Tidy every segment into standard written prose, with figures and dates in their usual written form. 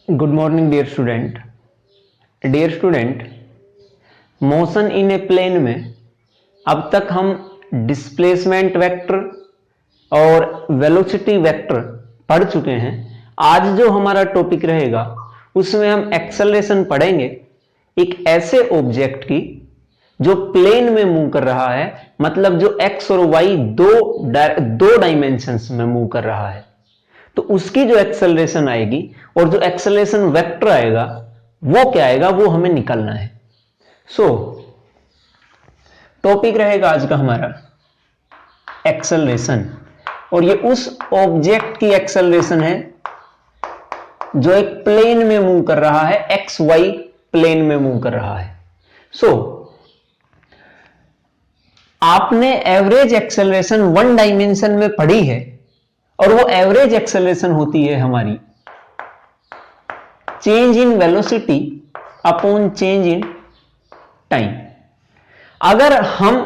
Good morning, dear student. Dear student, motion in a plane में अब तक हम डिस्प्लेसमेंट वेक्टर और वेलोसिटी वेक्टर पढ़ चुके हैं। आज जो हमारा टॉपिक रहेगा उसमें हम एक्सेलरेशन पढ़ेंगे एक ऐसे ऑब्जेक्ट की जो प्लेन में मूव कर रहा है, मतलब जो एक्स और वाई दो डायमेंशंस में मूव कर रहा है। तो उसकी जो एक्सेलरेशन आएगी और जो एक्सेलरेशन वेक्टर आएगा वो क्या आएगा, वो हमें निकालना है। टॉपिक रहेगा आज का हमारा एक्सेलरेशन, और ये उस ऑब्जेक्ट की एक्सेलरेशन है जो एक प्लेन में मूव कर रहा है, एक्स वाई प्लेन में मूव कर रहा है। आपने एवरेज एक्सेलरेशन वन डायमेंशन में पढ़ी है, और वो एवरेज एक्सेलरेशन होती है हमारी change in velocity upon change in time. अगर हम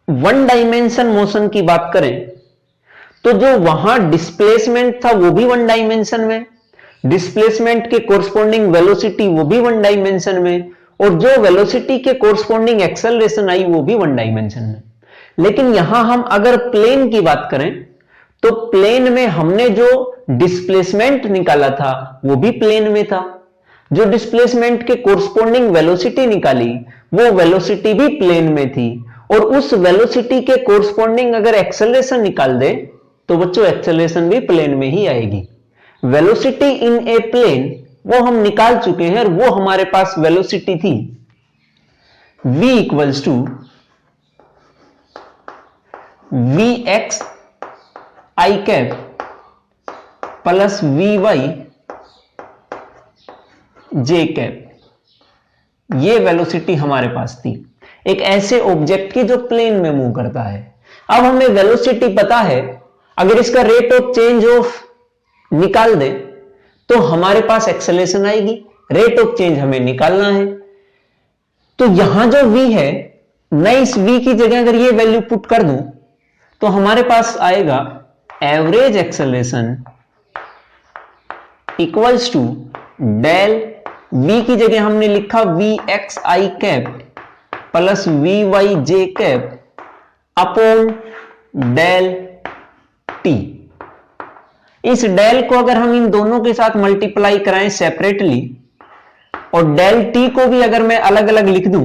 वन डायमेंशन मोशन की बात करें तो जो वहां डिस्प्लेसमेंट था वो भी वन डायमेंशन में, डिस्प्लेसमेंट के कोरस्पॉन्डिंग वेलोसिटी वो भी वन डायमेंशन में, और जो वेलोसिटी के कोरस्पॉन्डिंग एक्सेलरेशन आई वो भी वन डायमेंशन में। लेकिन यहां हम अगर प्लेन की बात करें तो प्लेन में हमने जो डिस्प्लेसमेंट निकाला था वो भी प्लेन में था, जो डिस्प्लेसमेंट के कोरस्पॉन्डिंग वेलोसिटी निकाली वो वेलोसिटी भी प्लेन में थी, और उस वेलोसिटी के कोरस्पॉन्डिंग अगर एक्सेलरेशन निकाल दे तो बच्चों एक्सेलरेशन भी प्लेन में ही आएगी। वेलोसिटी इन ए प्लेन वो हम निकाल चुके हैं, और वो हमारे पास वेलोसिटी थी v equals to V x I cap plus we Y J cap. ये वेलोसिटी हमारे पास थी एक ऐसे ऑब्जेक्ट की जो प्लेन में मूव करता है। अब हमें वेलोसिटी पता है, अगर इसका रेट ऑफ चेंज ऑफ निकाल दे तो हमारे पास एक्सेलरेशन आएगी। रेट ऑफ चेंज हमें निकालना है, तो यहां जो v है, मैं इस v की जगह अगर ये वैल्यू पुट कर दूं तो हमारे पास आएगा average acceleration equals to del v की जगह हमने लिखा V x I cap plus we Y J cap upon del t। इस डेल को अगर हम इन दोनों के साथ मल्टीप्लाई कराएं सेपरेटली, और डेल t को भी अगर मैं अलग अलग लिख दूं,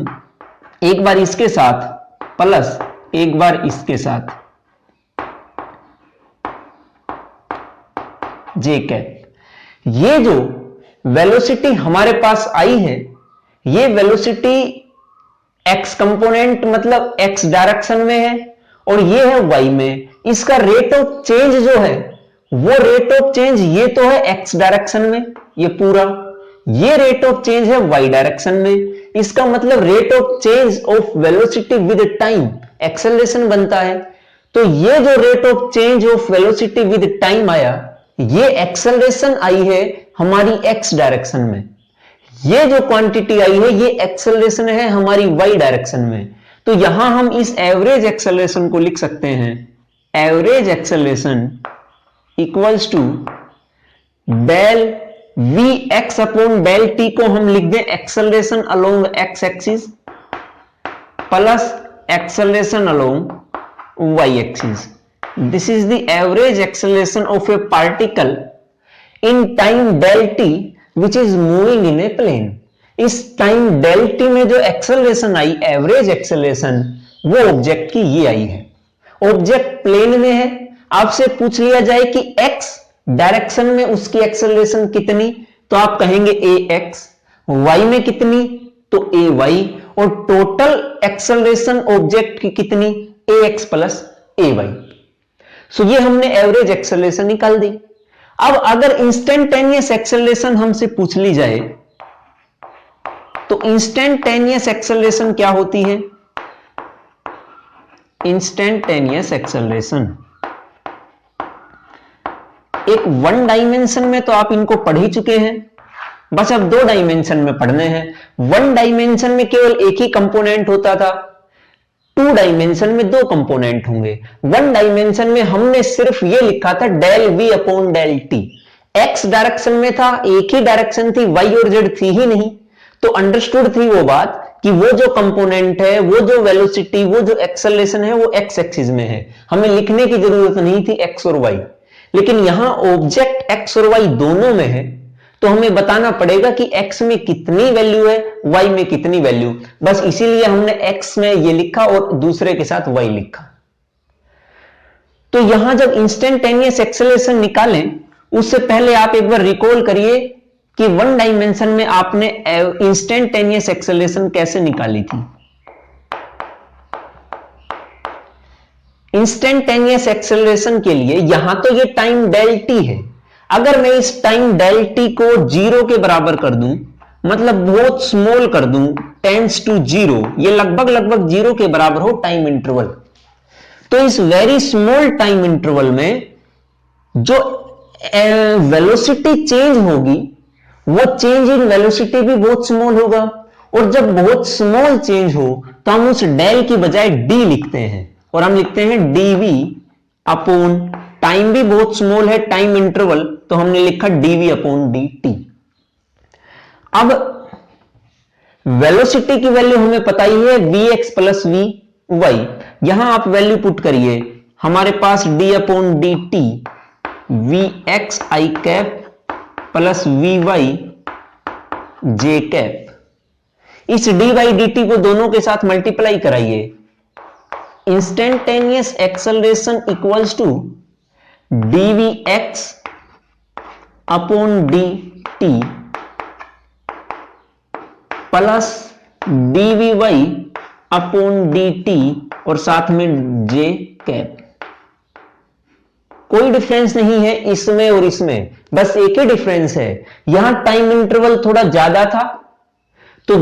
एक बार इसके साथ प्लस एक बार इसके साथ जे कैप। ये जो वेलोसिटी हमारे पास आई है, ये वेलोसिटी एक्स कंपोनेंट मतलब एक्स डायरेक्शन में है, और ये है वाई में। इसका रेट ऑफ चेंज जो है वो रेट ऑफ चेंज ये तो है एक्स डायरेक्शन में, ये पूरा, ये रेट ऑफ चेंज है वाई डायरेक्शन में। इसका मतलब rate of change of velocity with time acceleration बनता है। तो ये जो rate of change of velocity with time आया, ये एक्सेलरेशन आई है हमारी एक्स डायरेक्शन में। ये जो क्वांटिटी आई है ये एक्सेलरेशन है हमारी वाई डायरेक्शन में। तो यहां हम इस एवरेज एक्सेलरेशन को लिख सकते हैं, average acceleration equals to del V X upon del T को हम लिख दें acceleration along X axis plus acceleration along Y axis. This is the average acceleration of a particle in time del t which is moving in a plane। इस time del t में जो acceleration आई, average acceleration, वो object की ये आई है। Object plane में है, आपसे पूछ लिया जाए कि x डायरेक्शन में उसकी एक्सेलरेशन कितनी, तो आप कहेंगे ax, y में कितनी तो ay, और टोटल एक्सेलरेशन ऑब्जेक्ट की कितनी ax प्लस ay। सो ये हमने एवरेज एक्सेलरेशन निकाल दी। अब अगर इंस्टेंटेनियस एक्सेलरेशन हमसे पूछ ली जाए तो इंस्टेंटेनियस एक्सेलरेशन क्या होती है? इंस्टेंटेनियस एक्सेलरेशन एक वन डायमेंशन में तो आप इनको पढ़ ही चुके हैं, बस अब दो डायमेंशन में पढ़ने हैं। वन डायमेंशन में केवल एक ही कंपोनेंट होता था, टू डायमेंशन में दो कंपोनेंट होंगे। वन डायमेंशन में हमने सिर्फ ये लिखा था del V upon del T. X direction में था, एक ही डायरेक्शन थी, वाई और जेड थी ही नहीं, तो अंडरस्टूड थी वो बात कि वो जो कंपोनेंट है, वो जो वेलोसिटी, वो जो एक्सेलरेशन है, वो एक्स एक्सिस में है। हमें लिखने की जरूरत नहीं थी एक्स और वाई, लेकिन यहां ऑब्जेक्ट एक्स और वाई दोनों में है, तो हमें बताना पड़ेगा कि x में कितनी वैल्यू है, y में कितनी वैल्यू। बस इसीलिए हमने x में ये लिखा और दूसरे के साथ y लिखा। तो यहां जब इंस्टेंटेनियस एक्सेलरेशन निकालें, उससे पहले आप एक बार रिकॉल करिए कि वन डायमेंशन में आपने इंस्टेंटेनियस एक्सेलरेशन कैसे निकाली थी। इंस्टेंटेनियस एक्सेलरेशन के लिए यहां तो ये टाइम डेल टी है, अगर मैं इस टाइम डेल टी को 0 के बराबर कर दूं, मतलब बहुत स्मॉल कर दूं, टेंड्स टू 0, ये लगभग 0 के बराबर हो टाइम इंटरवल, तो इस वेरी स्मॉल टाइम इंटरवल में जो वेलोसिटी चेंज होगी, वो चेंज इन वेलोसिटी भी बहुत स्मॉल होगा। और जब बहुत स्मॉल चेंज हो तो हम उस डेल की बजाय डी लिखते हैं, और हम लिखते हैं डीवी अपॉन, टाइम भी बहुत स्मॉल है टाइम इंटरवल, तो हमने लिखा डीवी अपॉन डी टी। अब वेलोसिटी की वैल्यू हमें पता ही है v x plus we y, यहां आप वैल्यू पुट करिए, हमारे पास d upon D t v x I cap plus we Y J cap. इस डी वाई डी टी को दोनों के साथ मल्टीप्लाई कराइए, instantaneous acceleration equals to dv x upon D T plus dv y upon D T और साथ में जे cap. कोई डिफरेंस नहीं है इसमें और इसमें, बस एक ही डिफरेंस है, यहां टाइम इंटरवल थोड़ा ज्यादा था, तो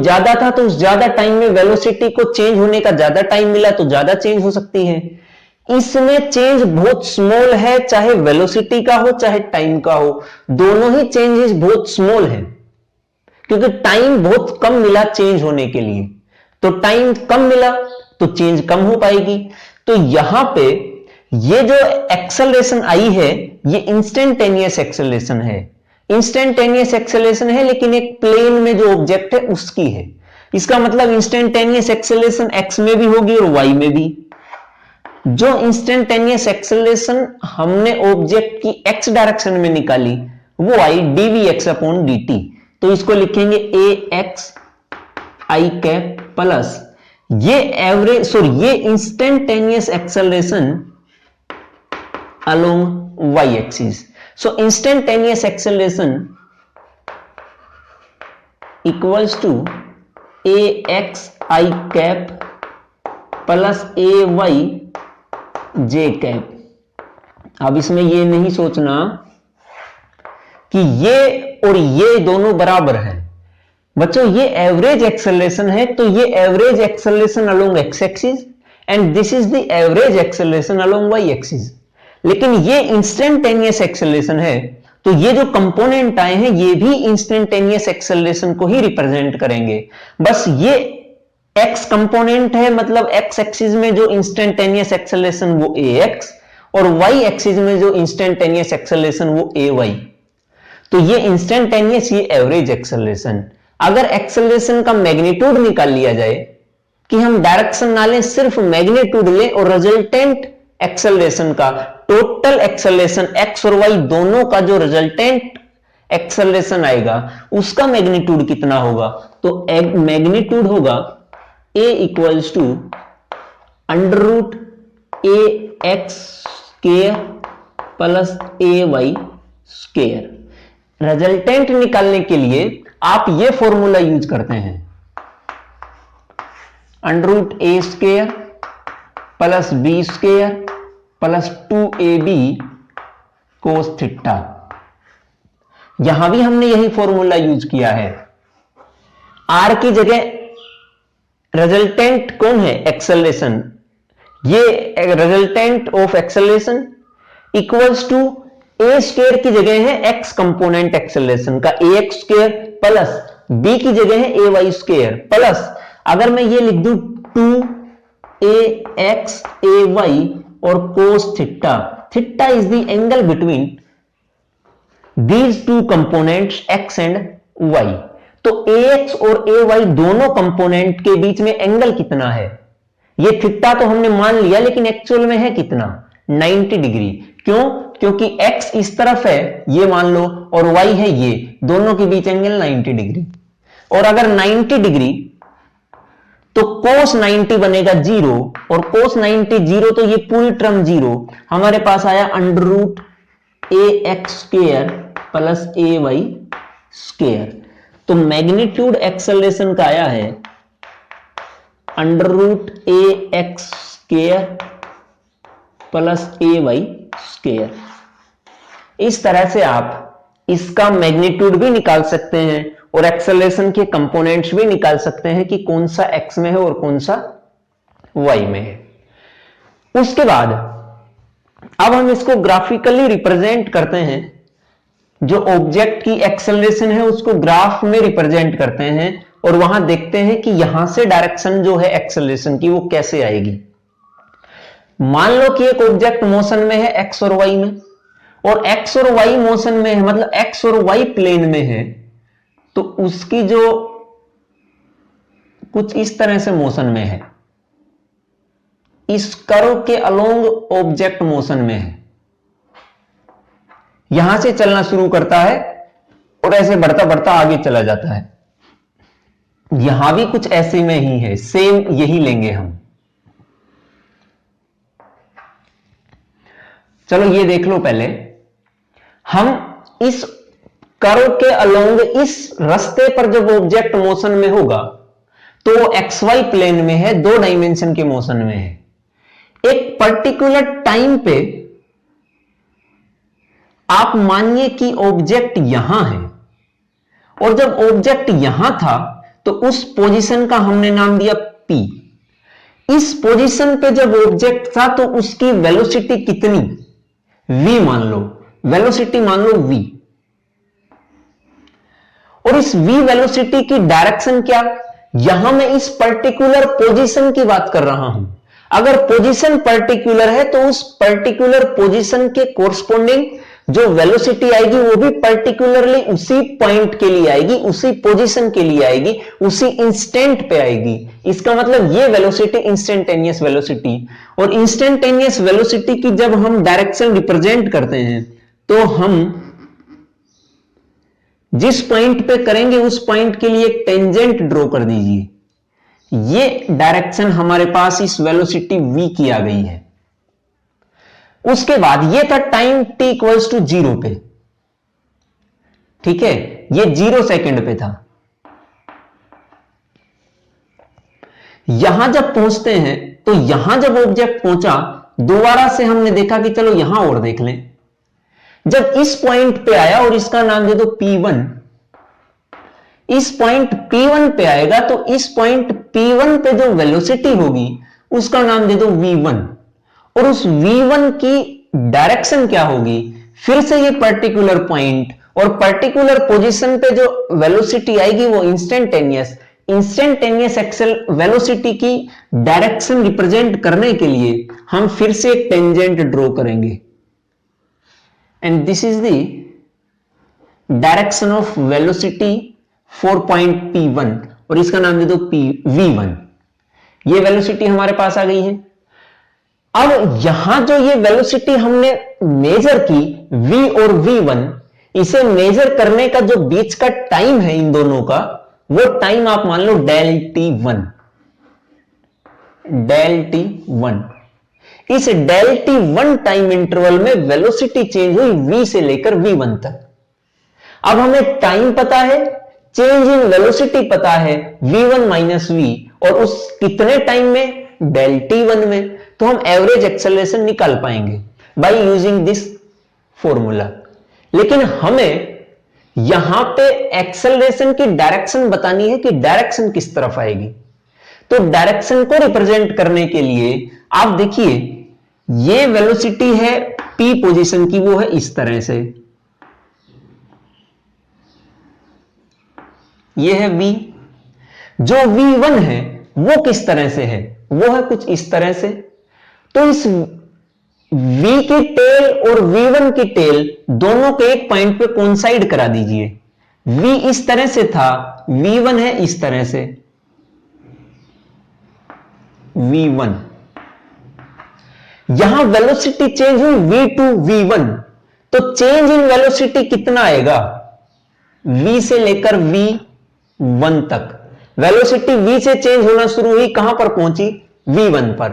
उस ज्यादा टाइम में वेलोसिटी को चेंज होने का ज्यादा टाइम मिला, तो ज्यादा चेंज हो सकती है। इसमें चेंज बहुत स्मॉल है, चाहे वेलोसिटी का हो चाहे टाइम का हो, दोनों ही चेंजेस बहुत स्मॉल है, क्योंकि टाइम बहुत कम मिला चेंज होने के लिए, तो टाइम कम मिला तो चेंज कम हो पाएगी। तो यहां पे ये जो एक्सेलरेशन आई है, ये इंस्टेंटेनियस एक्सेलरेशन है, इंस्टेंटेनियस एक्सेलरेशन है, लेकिन एक प्लेन में जो ऑब्जेक्ट है उसकी है। इसका मतलब इंस्टेंटेनियस एक्सेलरेशन एक्स में भी होगी और वाई में भी। जो इंस्टेंटेनियस एक्सेलरेशन हमने ऑब्जेक्ट की एक्स डायरेक्शन में निकाली, वो i dv x upon D t, तो इसको लिखेंगे a x I cap plus ये instantaneous acceleration along y axis. So instantaneous acceleration equals to ax I cap plus ay j cap। अब इसमें ये नहीं सोचना कि ये और ये दोनों बराबर है बच्चों, ये एवरेज एक्सेलरेशन है, तो ये average acceleration along X axis and this is the average acceleration along Y axis. लेकिन ये इंस्टेंटेनियस एक्सेलरेशन है, तो ये जो कंपोनेंट आए हैं ये भी इंस्टेंटेनियस एक्सेलरेशन को ही रिप्रेजेंट करेंगे। बस ये एक्स कंपोनेंट है, मतलब एक्स एक्सिस में जो इंस्टेंटेनियस एक्सेलरेशन वो ए एक्स, और वाई एक्सिस में जो इंस्टेंटेनियस एक्सेलरेशन वो ए वाई। तो ये इंस्टेंटेनियस, ये एवरेज एक्सेलरेशन। अगर एक्सेलरेशन का मैग्नीट्यूड निकाल लिया जाए, कि हम डायरेक्शन ना लें, सिर्फ मैग्नीट्यूड लें और रिजल्टेंट एक्सेलरेशन का, टोटल एक्सेलरेशन एक्स और वाई दोनों का जो रिजल्टेंट एक्सेलरेशन आएगा उसका मैग्नीट्यूड कितना होगा, तो मैग्नीट्यूड होगा a equals to under root a x square plus a y square. Resultant निकालने के लिए आप ये फॉर्मूला यूज करते हैं, under root a square plus b square plus 2ab cos theta. यहां भी हमने यही फॉर्मूला यूज किया है। r की जगह रिजल्टेंट कौन है, एक्सेलरेशन, ये resultant of acceleration equals to A square की जगह है एक्स कंपोनेंट एक्सेलरेशन का A x square plus B की जगह है ए वाई स्क्वायर प्लस, अगर मैं ये लिख दूं 2ax ay और cos theta, theta is the angle between these two components x and y। तो ax और ay दोनों कंपोनेंट के बीच में एंगल कितना है? ये थीटा तो हमने मान लिया, लेकिन एक्चुअल में है कितना? 90 डिग्री। क्यों? क्योंकि x इस तरफ है ये मान लो, और y है ये, दोनों के बीच एंगल 90 डिग्री। और अगर 90 डिग्री तो cos 90 बनेगा 0, और cos 90 0, तो ये पूरी टर्म 0। हमारे पास आया under root ax square plus ay square. तो मैग्नीट्यूड एक्सेलरेशन का आया है under root ax square plus ay square. इस तरह से आप इसका मैग्नीट्यूड भी निकाल सकते हैं और एक्सेलरेशन के कंपोनेंट्स भी निकाल सकते हैं कि कौन सा x में है और कौन सा y में है। उसके बाद अब हम इसको ग्राफिकली रिप्रेजेंट करते हैं। जो ऑब्जेक्ट की एक्सेलरेशन है उसको ग्राफ में रिप्रेजेंट करते हैं और वहां देखते हैं कि यहां से डायरेक्शन जो है एक्सेलरेशन की वो कैसे आएगी। मान लो कि एक ऑब्जेक्ट मोशन में है x और y में, और x और y मोशन में है, मतलब x और y प्लेन में है, तो उसकी जो कुछ इस तरह से मोशन में है, इस कर्व के अलोंग ऑब्जेक्ट मोशन में है, यहां से चलना शुरू करता है और ऐसे बढ़ता बढ़ता आगे चला जाता है। यहां भी कुछ ऐसे में ही है, सेम यही लेंगे हम। चलो ये देख लो पहले, हम इस कर्व के अलोंग इस रास्ते पर जब ऑब्जेक्ट मोशन में होगा तो वो XY प्लेन में है, 2 डायमेंशन के मोशन में है। एक पर्टिकुलर टाइम पे आप मानिए कि ऑब्जेक्ट यहां है, और जब ऑब्जेक्ट यहां था तो उस पोजीशन का हमने नाम दिया P। इस पोजीशन पे जब ऑब्जेक्ट था तो उसकी वेलोसिटी कितनी? V मान लो, वेलोसिटी मान लो V। और इस V वेलोसिटी की डायरेक्शन क्या? यहां मैं इस पर्टिकुलर पोजीशन की बात कर रहा हूं। अगर पोजीशन पर्टिकुलर है तो उस पर्टिकुलर पोजीशन के कोरस्पोंडिंग जो वेलोसिटी आएगी वो भी पर्टिकुलरली उसी पॉइंट के लिए आएगी, उसी पोजीशन के लिए आएगी, उसी इंस्टेंट पे आएगी। इसका मतलब ये वेलोसिटी इंस्टेंटेनियस वेलोसिटी। और इंस्टेंटेनियस वेलोसिटी की जब हम डायरेक्शन रिप्रेजेंट करते हैं तो हम जिस पॉइंट पे करेंगे उस पॉइंट के लिए एक टेंजेंट ड्रॉ कर दीजिए। ये डायरेक्शन हमारे पास इस वेलोसिटी v की आ गई है। उसके बाद ये था टाइम t इक्वल्स टू 0 पे, ठीक है, ये 0 सेकंड पे था। यहां जब पहुंचते हैं तो यहां जब ऑब्जेक्ट पहुंचा, दोबारा से हमने देखा कि चलो यहां और देख लें। जब इस पॉइंट पे आया और इसका नाम दे दो P1, इस पॉइंट P1 पे आएगा तो इस पॉइंट P1 पे जो वेलोसिटी होगी उसका नाम दे दो V1, और उस V1 की डायरेक्शन क्या होगी? फिर से ये पर्टिकुलर पॉइंट और पर्टिकुलर पोजीशन पे जो वेलोसिटी आएगी वो इंस्टेंटेनियस एक्सेल वेलोसिटी की डायरेक्शन रिप्रेजेंट करने के लिए हम फिर से एक टेंजेंट ड्रॉ करेंगे। And this is the direction of velocity for point P1, और इसका नाम दे दो V1। ये वेलोसिटी हमारे पास आ गई है। अब यहां जो ये वेलोसिटी हमने मेजर की V और V1, इसे मेजर करने का जो बीच का टाइम है इन दोनों का, वो टाइम आप मान लो डेल t1। इस डेल t1 टाइम इंटरवल में वेलोसिटी चेंज हुई V से लेकर V1 तक। अब हमें टाइम पता है, चेंज इन वेलोसिटी पता है V1 माइनस V, और उस कितने टाइम में? डेल t1 में। तो हम एवरेज एक्सेलरेशन निकाल पाएंगे बाय यूजिंग दिस फॉर्मूला। लेकिन हमें यहां पे एक्सेलरेशन की डायरेक्शन बतानी है कि डायरेक्शन किस तरफ आएगी। तो डायरेक्शन को रिप्रेजेंट करने के लिए आप देखिए, ये वेलोसिटी है P पोजीशन की, वो है इस तरह से, ये है V। जो V1 है वो किस तरह से है? वो है कुछ इस तरह से। तो इस v की टेल और v1 की टेल दोनों के एक पॉइंट पे कोइंसाइड करा दीजिए। v इस तरह से था, v1 है इस तरह से, v1। यहां वेलोसिटी चेंज हुई v2 v1, तो चेंज इन वेलोसिटी कितना आएगा? v से लेकर v1 तक वेलोसिटी v से चेंज होना शुरू हुई, कहां पर पहुंची? v1 पर।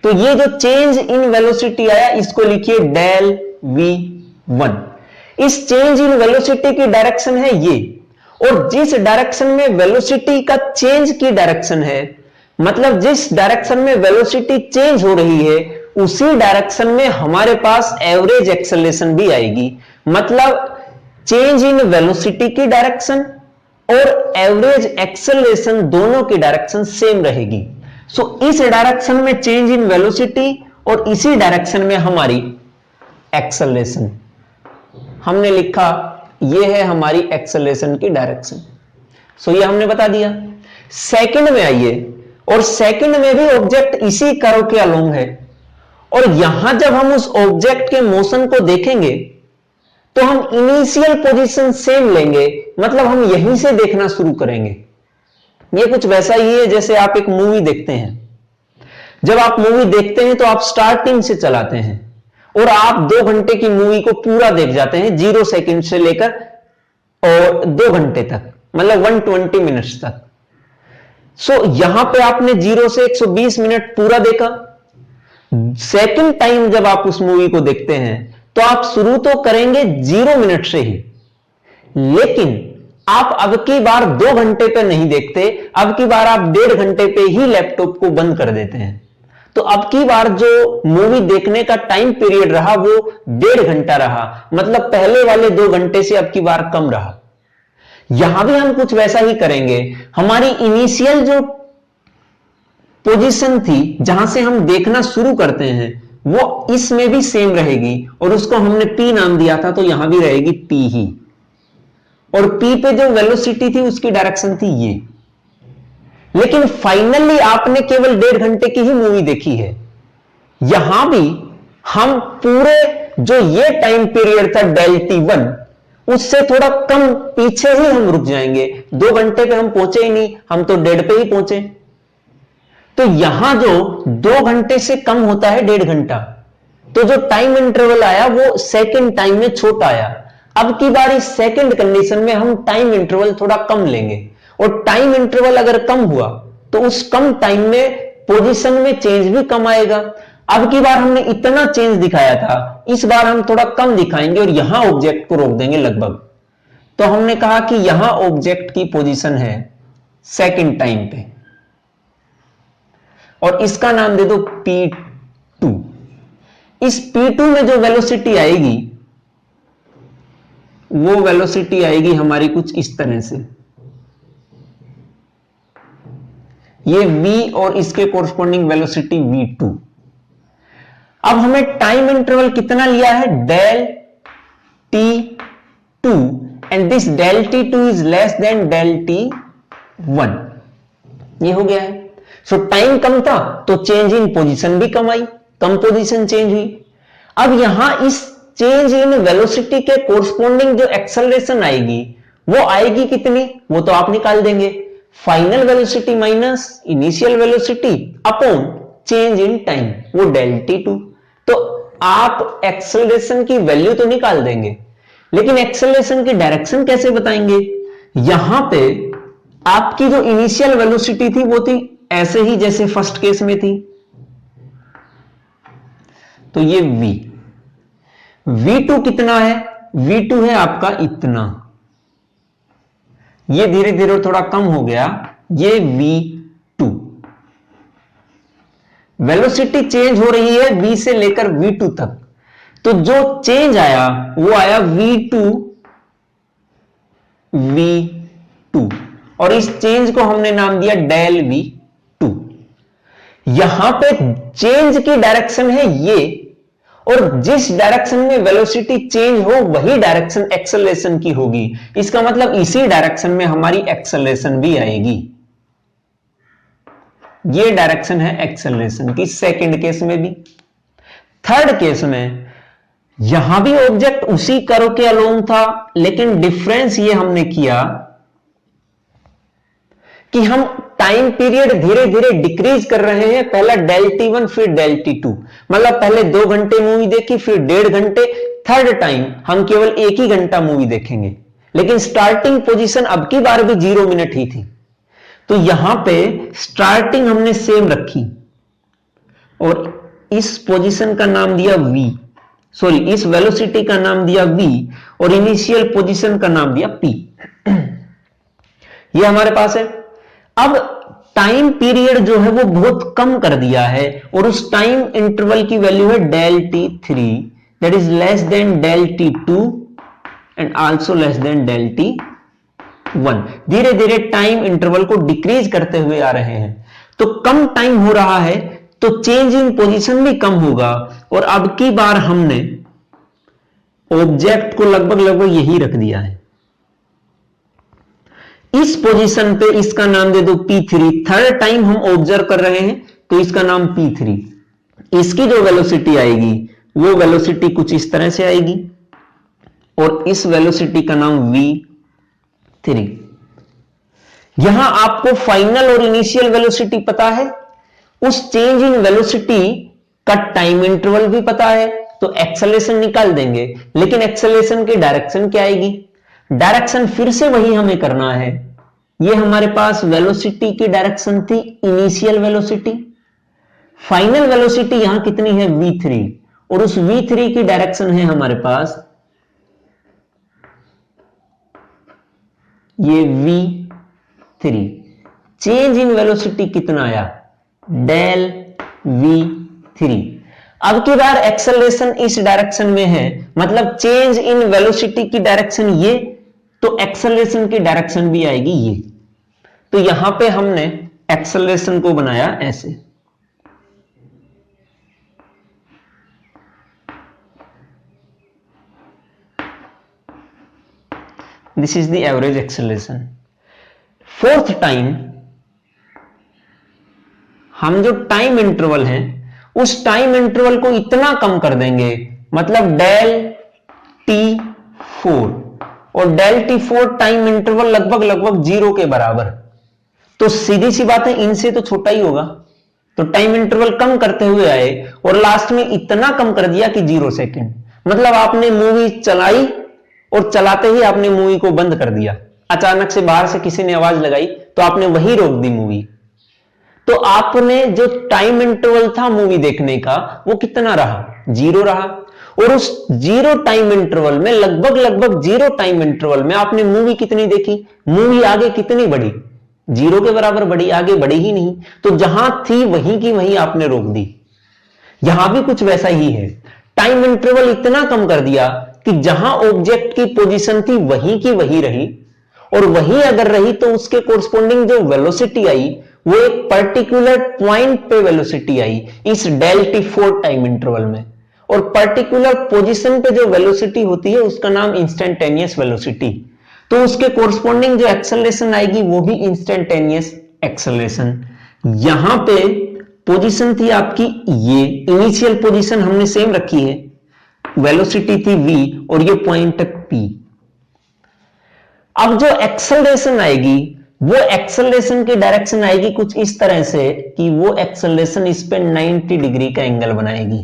तो ये जो चेंज इन वेलोसिटी आया इसको लिखिए डेल v1। इस चेंज इन वेलोसिटी की डायरेक्शन है ये, और जिस डायरेक्शन में वेलोसिटी का चेंज की डायरेक्शन है, मतलब जिस डायरेक्शन में वेलोसिटी चेंज हो रही है उसी डायरेक्शन में हमारे पास एवरेज एक्सेलरेशन भी आएगी। मतलब चेंज इन वेलोसिटी की डायरेक्शन और एवरेज एक्सेलरेशन दोनों की डायरेक्शन सेम रहेगी। सो इस डायरेक्शन में चेंज इन वेलोसिटी और इसी डायरेक्शन में हमारी एक्सेलरेशन, हमने लिखा ये है हमारी एक्सेलरेशन की डायरेक्शन। सो ये हमने बता दिया। सेकंड में आइए, और सेकंड में भी ऑब्जेक्ट इसी कर्व के अलोंग है, और यहां जब हम उस ऑब्जेक्ट के मोशन को देखेंगे तो हम इनिशियल पोजीशन सेम लेंगे, मतलब हम यहीं से देखना शुरू करेंगे। ये कुछ वैसा ही है जैसे आप एक मूवी देखते हैं। जब आप मूवी देखते हैं तो आप स्टार्टिंग से चलाते हैं और आप 2 घंटे की मूवी को पूरा देख जाते हैं, 0 सेकंड से लेकर और 2 घंटे तक, मतलब 120 मिनट्स तक। सो यहां पे आपने 0 से 120 मिनट पूरा देखा। सेकंड टाइम जब आप उस मूवी को देखते हैं तो आप शुरू तो करेंगे 0 मिनट से ही, लेकिन आप अब की बार 2 घंटे पे नहीं देखते, अब की बार आप 1.5 घंटे पे ही लैपटॉप को बंद कर देते हैं। तो अब की बार जो मूवी देखने का टाइम पीरियड रहा वो 1.5 घंटा रहा, मतलब पहले वाले 2 घंटे से अब की बार कम रहा। यहां भी हम कुछ वैसा ही करेंगे। हमारी इनिशियल जो पोजीशन थी जहां से हम देखना शुरू करते हैं वो इसमें भी सेम रहेगी, और उसको हमने P नाम दिया था, तो यहां भी रहेगी P ही। और P पे जो वेलोसिटी थी उसकी डायरेक्शन थी ये। लेकिन फाइनली आपने केवल 1.5 घंटे की ही मूवी देखी है। यहां भी हम पूरे जो ये टाइम पीरियड था डेल T1 उससे थोड़ा कम पीछे ही हम रुक जाएंगे। 2 घंटे पे हम पहुंचे ही नहीं, हम तो 1.5 पे ही पहुंचे। तो यहां जो 2 घंटे से कम होता है 1.5 घंटा, तो जो टाइम इंटरवल आया वो सेकंड टाइम में छोटा आया। अब की बार इस सेकंड कंडीशन में हम टाइम इंटरवल थोड़ा कम लेंगे, और टाइम इंटरवल अगर कम हुआ तो उस कम टाइम में पोजीशन में चेंज भी कम आएगा। अब की बार हमने इतना चेंज दिखाया था, इस बार हम थोड़ा कम दिखाएंगे और यहां ऑब्जेक्ट को रोक देंगे लगभग। तो हमने कहा कि यहां ऑब्जेक्ट की पोजीशन है सेकंड टाइम पे, और इसका नाम दे दो P2। इस P2 में जो वेलोसिटी आएगी वो वेलोसिटी आएगी हमारी कुछ इस तरह से, ये V और इसके कोरस्पॉन्डिंग वेलोसिटी V2। अब हमें टाइम इंटरवल कितना लिया है? Del T2, and this del T2 is less than del T1। ये हो गया है। सो टाइम कम था तो चेंज इन पोजीशन भी कम आई, कम पोजीशन चेंज हुई। अब यहां इस चेंज इन वेलोसिटी के कोरस्पॉन्डिंग जो एक्सेलरेशन आएगी वो आएगी कितनी, वो तो आप निकाल देंगे। Final velocity minus initial velocity upon change in time, वो डेल T2। तो आप एक्सेलरेशन की वैल्यू तो निकाल देंगे, लेकिन एक्सेलरेशन की डायरेक्शन कैसे बताएंगे? यहां पे आपकी जो इनिशियल वेलोसिटी थी वो थी ऐसे ही जैसे फर्स्ट केस में थी, तो ये V2 कितना है? V2 है आपका इतना, ये धीरे धीरे थोड़ा कम हो गया, ये V2। वेलोसिटी चेंज हो रही है V से लेकर V2 तक, तो जो चेंज आया वो आया V2, और इस चेंज को हमने नाम दिया डेल V2। यहां पे चेंज की डायरेक्शन है ये, और जिस डायरेक्शन में वेलोसिटी चेंज हो वही डायरेक्शन एक्सेलरेशन की होगी। इसका मतलब इसी डायरेक्शन में हमारी एक्सेलरेशन भी आएगी। ये डायरेक्शन है एक्सेलरेशन की सेकंड केस में भी। थर्ड केस में यहां भी ऑब्जेक्ट उसी कर्व के अलोंग था, लेकिन डिफरेंस ये हमने किया कि हम टाइम पीरियड धीरे धीरे डिक्रीज कर रहे हैं। पहला डेल T1 फिर डेल T2, मतलब पहले 2 घंटे मूवी देखी, फिर 1.5 घंटे, थर्ड टाइम हम केवल 1 ही घंटा मूवी देखेंगे। लेकिन स्टार्टिंग पोजीशन अब की बार भी 0 मिनट ही थी, तो यहां पे स्टार्टिंग हमने सेम रखी और इस पोजीशन का नाम दिया v, सॉरी इस वेलोसिटी का नाम दिया v और इनिशियल पोजीशन का नाम दिया p। ये हमारे पास है। अब टाइम पीरियड जो है वो बहुत कम कर दिया है और उस टाइम इंटरवल की वैल्यू है del T3, that is less than del T2 and also less than del T1। धीरे धीरे टाइम इंटरवल को डिक्रीज करते हुए आ रहे हैं, तो कम टाइम हो रहा है तो चेंज इन पोजीशन भी कम होगा। और अब की बार हमने ऑब्जेक्ट को लगभग लगभग यही रख दिया है। इस पोजीशन पे इसका नाम दे दो P3। थर्ड टाइम हम ऑब्जर्व कर रहे हैं तो इसका नाम P3। इसकी जो वेलोसिटी आएगी वो वेलोसिटी कुछ इस तरह से आएगी और इस वेलोसिटी का नाम V3। यहां आपको फाइनल और इनिशियल वेलोसिटी पता है, उस चेंज इन वेलोसिटी का टाइम इंटरवल भी पता है, तो एक्सेलरेशन निकाल देंगे। लेकिन एक्सेलरेशन की डायरेक्शन क्या आएगी? डायरेक्शन फिर से वही हमें करना है। ये हमारे पास वेलोसिटी की डायरेक्शन थी इनिशियल वेलोसिटी, फाइनल वेलोसिटी यहां कितनी है v3 और उस v3 की डायरेक्शन है हमारे पास ये v3। चेंज इन वेलोसिटी कितना आया? Del v3। अब की बार एक्सेलरेशन इस डायरेक्शन में है, मतलब चेंज इन वेलोसिटी की डायरेक्शन ये, तो एक्सेलरेशन की डायरेक्शन भी आएगी ये। तो यहां पे हमने एक्सेलरेशन को बनाया ऐसे। This is the average acceleration. Fourth time हम जो टाइम इंटरवल है उस टाइम इंटरवल को इतना कम कर देंगे, मतलब डेल T4 और डेल T4 टाइम इंटरवल लगभग लगभग 0 के बराबर। तो सीधी सी बात है इनसे तो छोटा ही होगा, तो टाइम इंटरवल कम करते हुए आए और लास्ट में इतना कम कर दिया कि 0 सेकेंड। मतलब आपने मूवी चलाई और चलाते ही आपने मूवी को बंद कर दिया। अचानक से बाहर से किसी ने आवाज लगाई तो आपने वही रोक दी मूवी। तो आपने जो टाइम इंटरवल था मूवी देखने का वो कितना रहा? 0 रहा। और उस 0 टाइम इंटरवल में लगभग लगभग 0 टाइम इंटरवल में आपने मूवी कितनी देखी? मूवी आगे कितनी बढ़ी? 0 के बराबर बढ़ी, आगे बढ़ी ही नहीं। तो जहां थी वहीं की वहीं आपने रोक दी। यहां भी कुछ वैसा ही है, टाइम इंटरवल इतना कम कर दिया कि जहां ऑब्जेक्ट की पोजीशन थी वहीं की वहीं रही, और वहीं अगर रही तो उसके कोरस्पोंडिंग जो वेलोसिटी आई वो एक पर्टिकुलर पॉइंट पे वेलोसिटी आई इस डेल T4 टाइम इंटरवल में। और पर्टिकुलर पोजीशन पे जो वेलोसिटी होती है उसका नाम इंस्टेंटेनियस वेलोसिटी। तो उसके कोरस्पोंडिंग जो एक्सेलरेशन आएगी वो भी इंस्टेंटेनियस एक्सेलरेशन। यहां पे पोजीशन थी आपकी ये, इनिशियल पोजीशन हमने सेम रखी है, वेलोसिटी थी v और ये पॉइंट p। अब जो एक्सेलरेशन आएगी वो एक्सेलरेशन की डायरेक्शन आएगी कुछ इस तरह से कि वो एक्सेलरेशन इस पे 90 डिग्री का एंगल बनाएगी,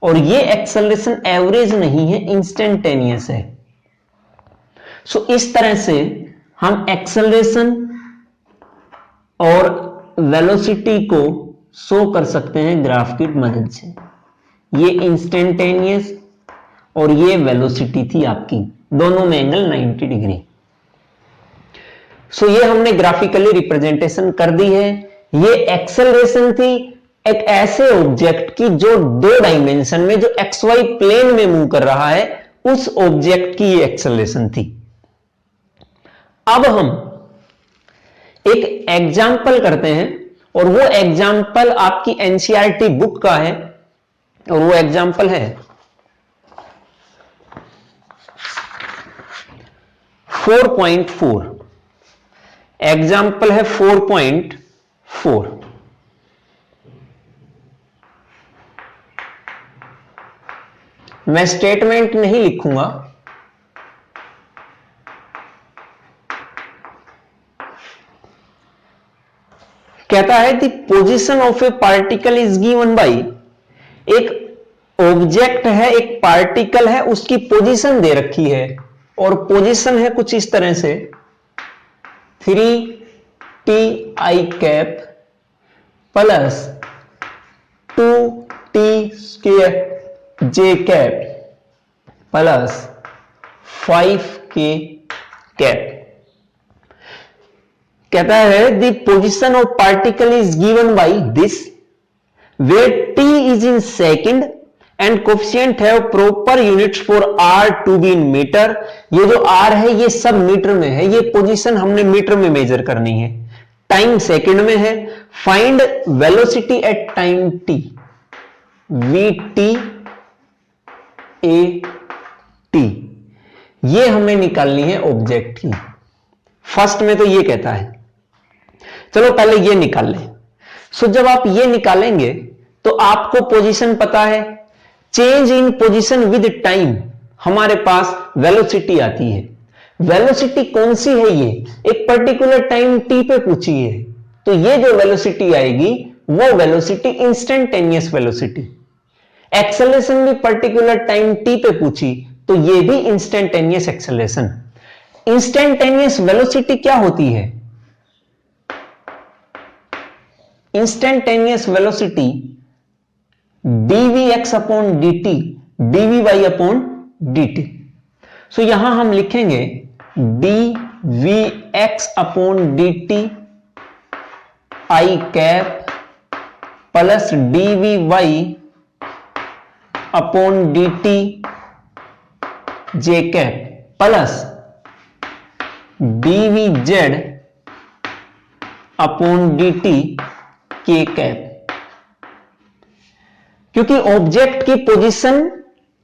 और ये एक्सेलरेशन एवरेज नहीं है, इंस्टेंटेनियस है। सो इस तरह से हम एक्सेलरेशन और वेलोसिटी को शो कर सकते हैं ग्राफ की मदद से। ये इंस्टेंटेनियस और ये वेलोसिटी थी आपकी, दोनों में एंगल 90 डिग्री। सो ये हमने ग्राफिकली रिप्रेजेंटेशन कर दी है। ये एक्सेलरेशन थी एक ऐसे ऑब्जेक्ट की जो 2 डायमेंशन में, जो XY प्लेन में मूव कर रहा है, उस ऑब्जेक्ट की ये एक्सेलरेशन थी। अब हम एक एग्जाम्पल करते हैं और वो एग्जाम्पल आपकी NCERT बुक का है, और वो एग्जाम्पल है 4.4। एग्जाम्पल है 4.4। मैं स्टेटमेंट नहीं लिखूंगा, कहता है the position of A particle is given by, एक ऑब्जेक्ट है, एक पार्टिकल है, उसकी पोजीशन दे रखी है और पोजीशन है कुछ इस तरह से 3ti cap plus 2t square J cap plus 5k cap. कहता है the position of particle is given by this where t is in second and coefficient है proper units for r to be in metre. ये जो r है ये सब metre में है, ये पोजीशन हमने मीटर में मेजर करनी है, टाइम सेकंड में है। Find velocity at time t, vt a t, ये हमें निकालनी है ऑब्जेक्ट की। फर्स्ट में तो ये कहता है, चलो पहले ये निकाल लें। सो जब आप ये निकालेंगे तो आपको पोजीशन पता है, change in position with time हमारे पास वेलोसिटी आती है। वेलोसिटी कौन सी है? ये एक पर्टिकुलर टाइम t पे पूछी है, तो ये जो वेलोसिटी आएगी वो वेलोसिटी इंस्टेंटेनियस वेलोसिटी। एक्सेलरेशन भी पर्टिकुलर टाइम t पे पूछी, तो ये भी इंस्टेंटेनियस एक्सेलरेशन। इंस्टेंटेनियस वेलोसिटी क्या होती है? Instantaneous velocity dvx upon dt dvy upon dt। सो यहां हम लिखेंगे dvx upon dt i cap plus dvy upon dt j cap plus dvz upon dt k cap. क्योंकि ऑब्जेक्ट की पोजीशन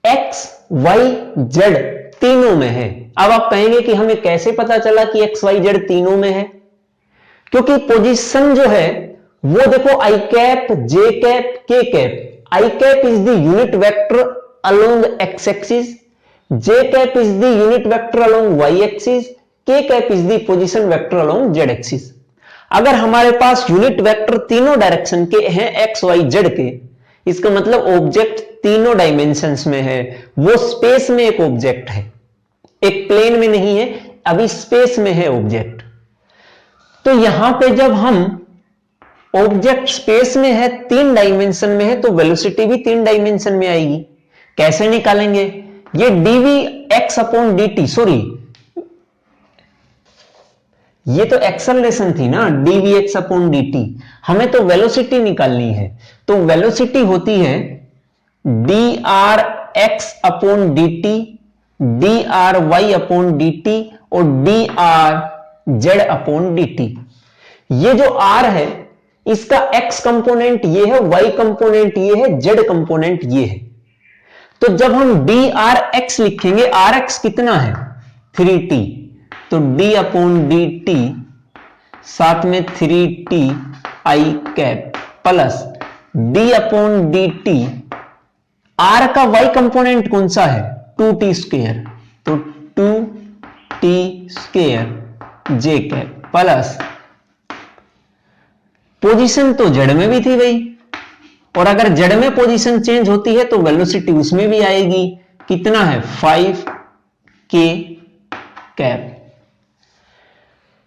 x, y, z तीनों में है। अब आप कहेंगे कि हमें कैसे पता चला कि x, y, z तीनों में है? क्योंकि पोजीशन जो है वो देखो i cap, j cap, k cap. i cap is the unit vector along x axis, j cap is the unit vector along y axis, k cap is the position vector along z axis. अगर हमारे पास unit vector तीनों direction के हैं x, y, z के, इसका मतलब object तीनों dimensions में है। वो स्पेस में एक ऑब्जेक्ट है, एक प्लेन में नहीं है, अभी स्पेस में है ऑब्जेक्ट। तो यहां पे जब हम ऑब्जेक्ट स्पेस में है, 3 डायमेंशन में है, तो वेलोसिटी भी 3 डायमेंशन में आएगी। कैसे निकालेंगे? ये dvx अपॉन dt, सॉरी ये तो एक्सेलरेशन थी ना, dvx अपॉन dt। हमें तो वेलोसिटी निकालनी है, तो वेलोसिटी होती है drx upon dt, dry upon dt और drz अपॉन dt। ये जो r है इसका x कंपोनेंट ये है, y कंपोनेंट ये है, z कंपोनेंट ये है। तो जब हम drx लिखेंगे, rx कितना है? 3t, तो d अपॉन dt साथ में 3t i cap plus d upon dt, r का y कंपोनेंट कौन सा है? 2t स्क्वायर, तो 2t square j cap plus position तो जड़ में भी थी भाई, और अगर जड़ में पोजीशन चेंज होती है तो वेलोसिटी उसमें भी आएगी। कितना है? 5k cap.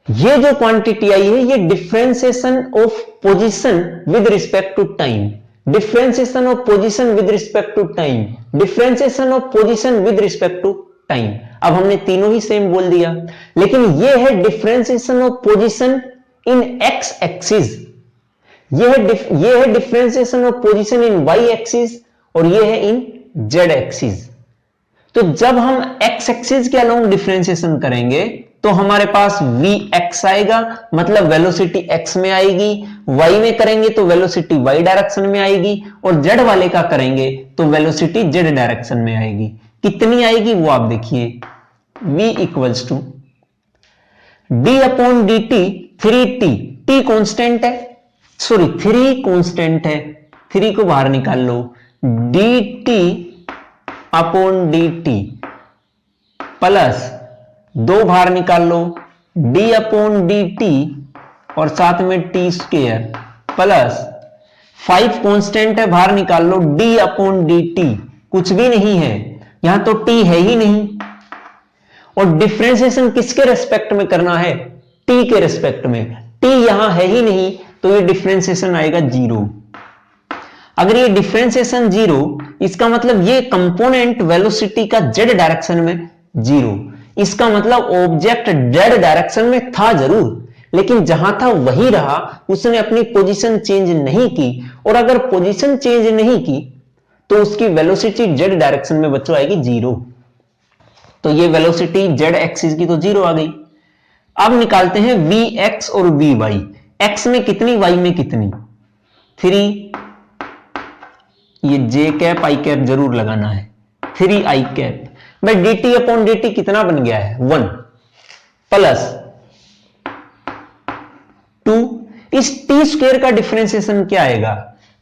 ये जो क्वांटिटी आई है ये differentiation of position with respect to time, differentiation of position with respect to time, differentiation of position with respect to time. अब हमने तीनों ही सेम बोल दिया, लेकिन ये है differentiation of position in X axis, ये है differentiation of position in Y axis, और ये है इन जेड एक्सिस। तो जब हम एक्स एक्सिस के अलोंग डिफरेंशिएशन करेंगे तो हमारे पास vx आएगा, मतलब वेलोसिटी x में आएगी। y में करेंगे तो वेलोसिटी y डायरेक्शन में आएगी, और z वाले का करेंगे तो वेलोसिटी z डायरेक्शन में आएगी। कितनी आएगी वो आप देखिए, v equals to d upon dt 3t, t constant है, सॉरी 3 कांस्टेंट है, 3 को बाहर निकाल लो, dt upon D T plus 2 बाहर निकाल लो डी अपॉन डी टी और साथ में टी स्क्वेयर प्लस 5 कांस्टेंट है, बाहर निकाल लो डी अपॉन डी टी, कुछ भी नहीं है यहां तो टी है ही नहीं, और डिफरेंशिएशन किसके रेस्पेक्ट में करना है, टी के रेस्पेक्ट में, टी यहां है ही नहीं तो ये डिफरेंशिएशन आएगा 0। अगर ये डिफरेंशिएशन 0, इसका मतलब ये कंपोनेंट वेलोसिटी का जेड डायरेक्शन में 0, इसका मतलब ऑब्जेक्ट जेड डायरेक्शन में था जरूर लेकिन जहां था वही रहा, उसने अपनी पोजीशन चेंज नहीं की, और अगर पोजीशन चेंज नहीं की तो उसकी वेलोसिटी जेड डायरेक्शन में बच्चों आएगी 0। तो ये वेलोसिटी जेड एक्सिस की तो 0 आ गई। अब निकालते हैं वी एक्स और वी वाई, एक्स में कितनी वाई में कितनी, 3, ये जे कैप आई कैप जरूर लगाना है, 3 आई कैप भाई D T upon D T कितना बन गया है 1 प्लस 2, इस टी स्क्वायर का डिफरेंशिएशन क्या आएगा,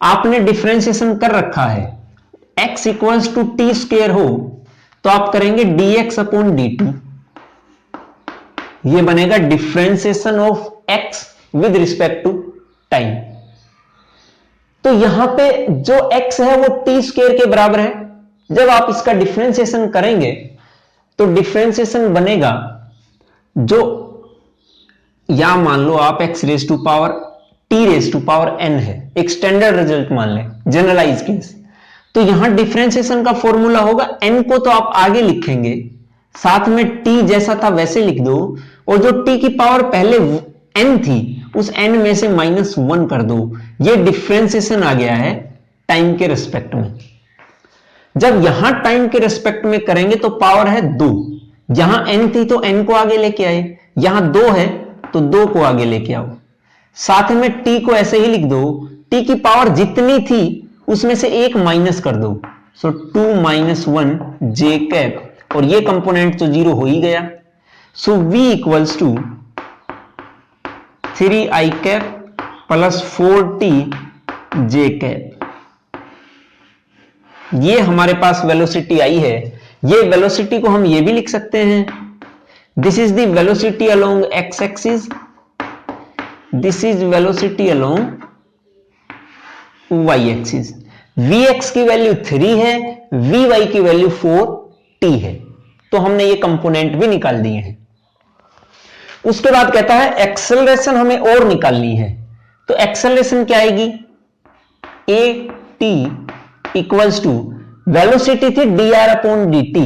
आपने डिफरेंशिएशन कर रखा है x equals to T square हो तो आप करेंगे dx अपॉन dt, ये बनेगा differentiation of x with respect to time. तो यहां पे जो x है वो टी स्क्वायर के बराबर है, जब आप इसका डिफरेंशिएशन करेंगे तो डिफरेंशिएशन बनेगा जो या मान लो आप x raise to power t raise to power n है, एक स्टैंडर्ड रिजल्ट मान लें, जनरलाइज केस, तो यहां डिफरेंशिएशन का फॉर्मूला होगा n को तो आप आगे लिखेंगे, साथ में t जैसा था वैसे लिख दो, और जो t की पावर पहले n थी उस n में से -1 कर दो, ये डिफरेंशिएशन आ गया है टाइम के रिस्पेक्ट में। जब यहां टाइम के रिस्पेक्ट में करेंगे तो पावर है 2, यहां n थी तो n को आगे लेके आए, यहां 2 है तो 2 को आगे लेके आओ, साथ में t को ऐसे ही लिख दो, t की पावर जितनी थी उसमें से 1 माइनस कर दो, सो 2 - 1 j कैप, और ये कंपोनेंट तो 0 हो ही गया, so v equals to 3 I cap plus 4t j cap. ये हमारे पास वेलोसिटी आई है, ये वेलोसिटी को हम ये भी लिख सकते हैं, this is the velocity along x axis, this is velocity along y axis. vx की वैल्यू 3 है, vy की वैल्यू 4t है, तो हमने ये कंपोनेंट भी निकाल दिए हैं। उसके बाद कहता है एक्सेलरेशन हमें और निकालनी है, तो एक्सेलरेशन क्या आएगी, a t equals to velocity थी dr अपॉन dt,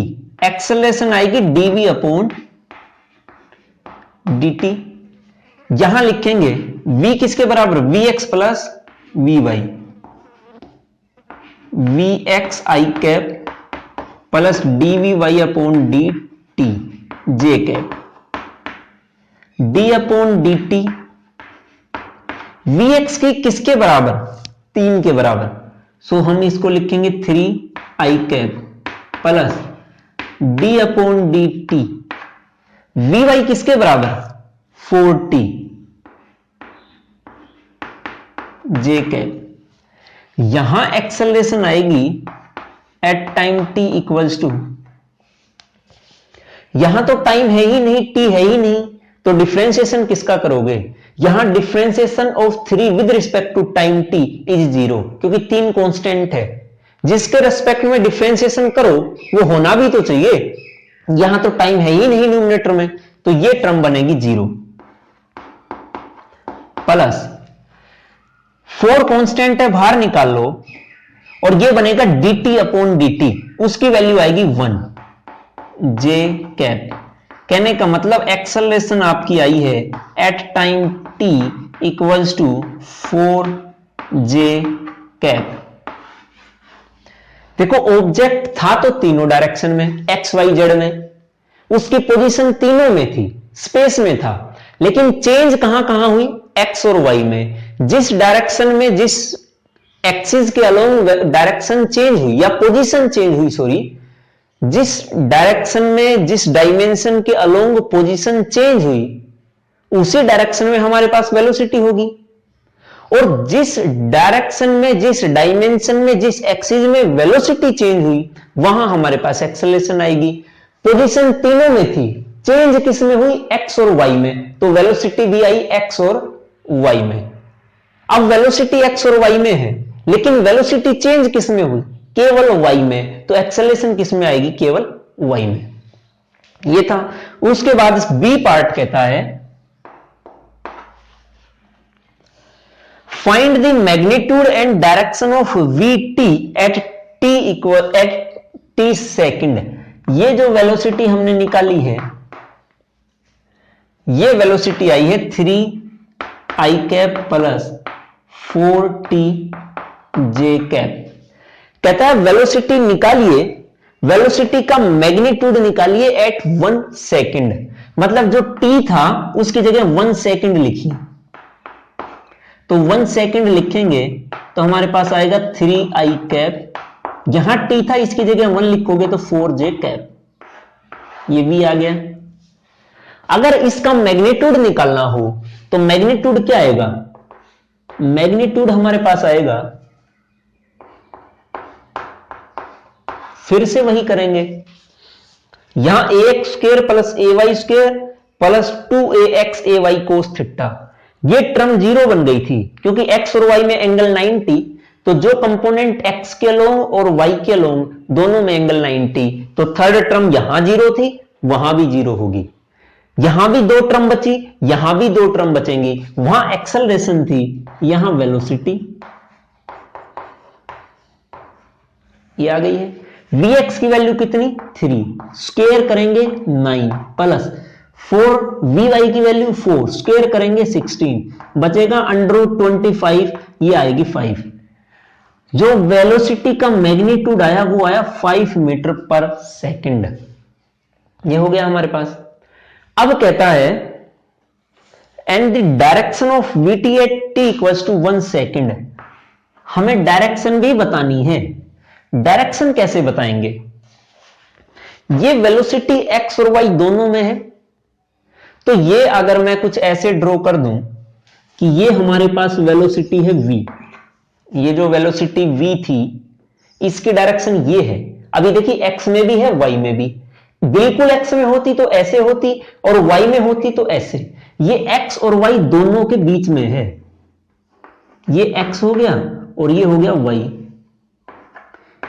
एक्सेलरेशन आएगी dv अपॉन dt। यहां लिखेंगे v किसके बराबर, vx plus vy, vx I cap plus dvy upon dt j cap, d upon dt, vx की किसके बराबर, 3 के बराबर, सो हम इसको लिखेंगे 3 I cap plus d upon dt, vy किसके बराबर 4t j कैप। यहां एक्सेलरेशन आएगी at time t equals to, यहां तो टाइम है ही नहीं, t है ही नहीं, तो डिफरेंशिएशन किसका करोगे, यहां differentiation of 3 with respect to time t is 0, क्योंकि 3 कांस्टेंट है, जिसके रिस्पेक्ट में डिफरेंशिएशन करो वो होना भी तो चाहिए, यहां तो टाइम है ही नहीं न्यूमरेटर में, तो ये टर्म बनेगी 0 प्लस 4 कांस्टेंट है, बाहर निकाल लो, और ये बनेगा dt अपॉन dt, उसकी वैल्यू आएगी 1 j कैप। कहने का मतलब एक्सेलरेशन आपकी आई है at time t equals to 4 j cap. देखो ऑब्जेक्ट था तो तीनों डायरेक्शन में, x y z में, उसकी पोजीशन तीनों में थी, स्पेस में था, लेकिन चेंज कहां कहां हुई, x और y में, जिस डायरेक्शन में जिस एक्सिस के अलोंग डायरेक्शन चेंज हुई या पोजीशन चेंज हुई, सॉरी, जिस डायरेक्शन में जिस डायमेंशन के अलोंग पोजीशन चेंज हुई उसी डायरेक्शन में हमारे पास वेलोसिटी होगी, और जिस डायरेक्शन में, जिस डायमेंशन में, जिस एक्सिस में वेलोसिटी चेंज हुई वहां हमारे पास एक्सेलरेशन आएगी। पोजीशन तीनों में थी, चेंज किस में हुई? एक्स और वाई में, तो वेलोसिटी भी आई एक्स और वाई में। अब वेलोसिटी एक्स और वाई में है, लेकिन वेलोसिटी चेंज किस में हुई? केवल वाई में, तो एक्सेलरेशन किस में आएगी? केवल वाई में। ये था। उसके बाद बी पार्ट कहता है find the magnitude and direction of we T at T second. ये जो वेलोसिटी हमने निकाली है, ये वेलोसिटी आई है 3i cap plus 4t j cap. कहता है वेलोसिटी निकालिए, वेलोसिटी का मैग्नीट्यूड निकालिए एट 1 सेकेंड। मतलब जो t था उसकी जगह 1 सेकेंड लिखिए, तो 1 सेकेंड लिखेंगे तो हमारे पास आएगा 3i कैप। यहां t था, इसकी जगह 1 लिखोगे तो 4j कैप। ये भी आ गया। अगर इसका मैग्नीट्यूड निकालना हो तो मैग्नीट्यूड क्या आएगा? मैग्नीट्यूड हमारे पास आएगा, फिर से वही करेंगे, यहां ax square plus ay square plus 2ax ay cos theta. ये टर्म जीरो बन गई थी क्योंकि x और y में एंगल 90, तो जो कंपोनेंट x के लोंग और y के लोंग दोनों में एंगल 90, तो थर्ड टर्म यहां जीरो थी, वहां भी जीरो होगी। यहां भी दो टर्म बची, यहां भी दो टर्म बचेंगी। वहां एक्सेलरेशन थी, यहां वेलोसिटी। ये आ गई है। vx की वैल्यू कितनी? 3, स्क्वायर करेंगे 9 प्लस 4 vy की वैल्यू 4, स्क्वायर करेंगे 16, बचेगा √25, ये आएगी 5। जो वेलोसिटी का मैग्नीट्यूड आया वो आया 5 मीटर पर सेकंड। ये हो गया हमारे पास। अब कहता है and the direction of VT at T equals to 1 second. हमें डायरेक्शन भी बतानी है। डायरेक्शन कैसे बताएंगे? ये वेलोसिटी एक्स और वाई दोनों में है, तो ये अगर मैं कुछ ऐसे ड्रॉ कर दूं कि ये हमारे पास वेलोसिटी है v, ये जो वेलोसिटी v थी इसकी डायरेक्शन ये है। अभी देखिए x में भी है y में भी, बिल्कुल x में होती तो ऐसे होती और y में होती तो ऐसे। ये x और y दोनों के बीच में है, ये x हो गया और ये हो गया y।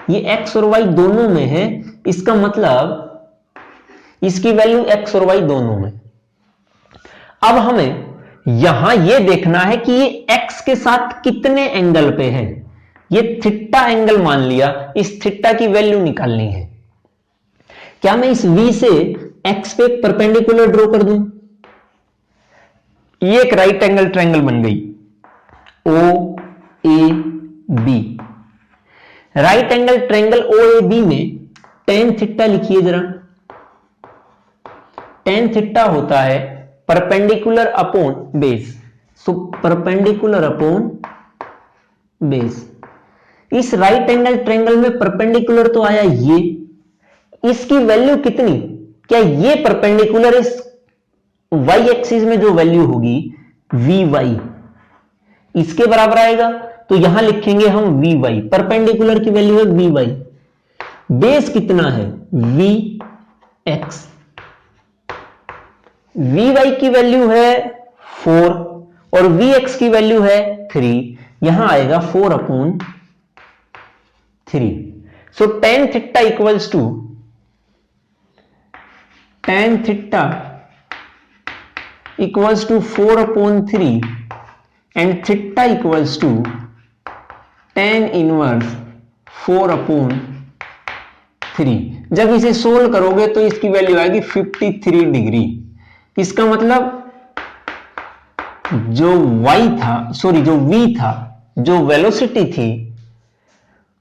ये x और y दोनों में है, इसका मतलब इसकी वैल्यू x और y दोनों में। अब हमें यहां यह देखना है कि ये x के साथ कितने एंगल पे है। ये थीटा एंगल मान लिया, इस थीटा की वैल्यू निकालनी है। क्या मैं इस v से x पे परपेंडिकुलर ड्रॉ कर दूं? ये एक राइट एंगल ट्रायंगल बन गई OAB। Right angle triangle OAB में tan थीटा लिखिए जरा। tan थीटा होता है perpendicular upon base, so perpendicular upon base. इस राइट एंगल ट्रायंगल में परपेंडिकुलर तो आया ये, इसकी वैल्यू कितनी? क्या ये परपेंडिकुलर इस y एक्सिस में जो वैल्यू होगी vy इसके बराबर आएगा, तो यहां लिखेंगे हम vy। परपेंडिकुलर की वैल्यू है vy। बेस कितना है? vx। vy की वैल्यू है 4 और vx की वैल्यू है 3, यहां आएगा 4/3। So tan theta equals to tan theta equals to 4/3 and theta equals to tan inverse 4/3। जब इसे सोल्व करोगे तो इसकी वैल्यू आएगी 53 डिग्री। इसका मतलब जो y था, सॉरी जो v था, जो वेलोसिटी थी,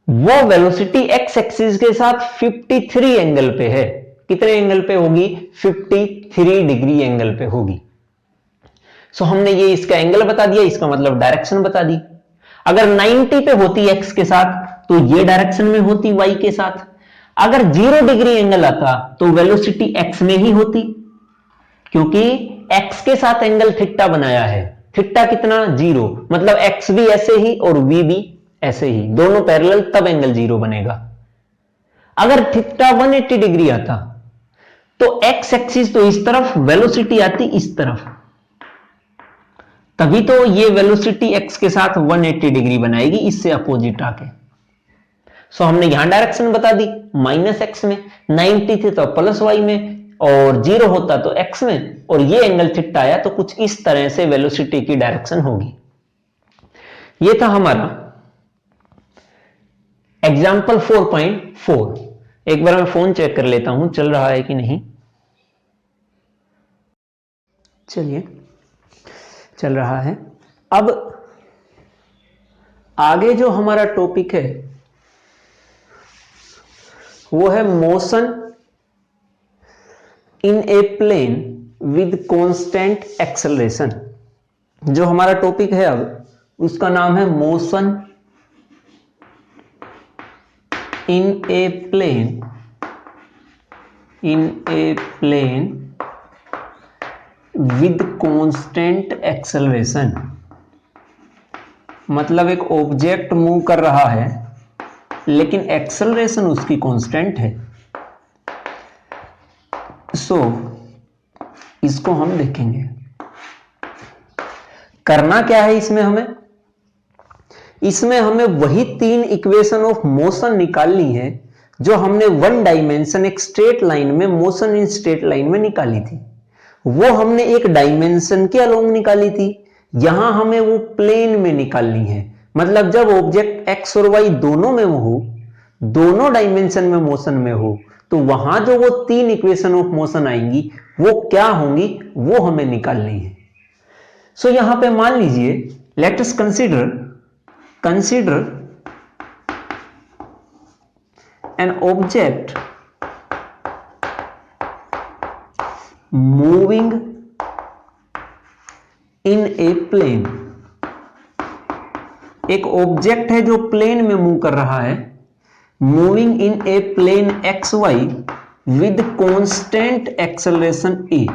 वो वेलोसिटी x एक्सिस के साथ 53 एंगल पे है। कितने एंगल पे होगी? 53 डिग्री एंगल पे होगी। सो हमने ये इसका एंगल बता दिया, इसका मतलब डायरेक्शन बता दी। अगर 90 पे होती x के साथ तो ये डायरेक्शन में होती y के साथ। अगर 0 डिग्री एंगल आता तो वेलोसिटी x में ही होती, क्योंकि x के साथ एंगल थीटा बनाया है थीटा कितना 0, मतलब एक्स भी ऐसे ही और वी भी ऐसे ही, दोनों पैरेलल, तब एंगल 0 बनेगा। अगर थीटा 180 डिग्री आता तो एक्स एक्सिस तो इस तरफ, वेलोसिटी आती इस तरफ, तभी तो ये वेलोसिटी एक्स के साथ 180 डिग्री बनाएगी इससे अपोजिट आके। सो हमने यहां डायरेक्शन बता दी, माइनस एक्स में, 90 थे तो प्लस वाई में, और 0 होता तो एक्स में, और ये एंगल थीटा आया तो कुछ इस तरह से वेलोसिटी की डायरेक्शन होगी। ये था हमारा एग्जाम्पल 4.4। एक बार मैं फोन चेक कर लेता हूं चल रहा है कि नहीं। चलिए, चल रहा है। अब आगे जो हमारा टॉपिक है वो है motion in a plane with constant acceleration. जो हमारा टॉपिक है अब उसका नाम है motion in a plane with constant acceleration. मतलब एक ऑब्जेक्ट मूव कर रहा है लेकिन एक्सेलरेशन उसकी कांस्टेंट है। सो इसको हम देखेंगे। करना क्या है इसमें हमें वही 3 इक्वेशन ऑफ मोशन निकालनी है जो हमने वन डायमेंशन एक स्ट्रेट लाइन में, मोशन इन स्ट्रेट लाइन में निकाली थी। वो हमने एक डायमेंशन के अलोंग निकाली थी, यहां हमें वो प्लेन में निकालनी है। मतलब जब ऑब्जेक्ट एक्स और वाई दोनों में हो, दोनों डायमेंशन में मोशन में हो, तो वहां जो वो 3 इक्वेशन ऑफ मोशन आएंगी वो क्या होंगी, वो हमें निकालनी है। सो यहां पे मान लीजिए, let us consider an object moving in a plane. एक ऑब्जेक्ट है जो प्लेन में मूव कर रहा है, moving in a plane X Y with constant acceleration A,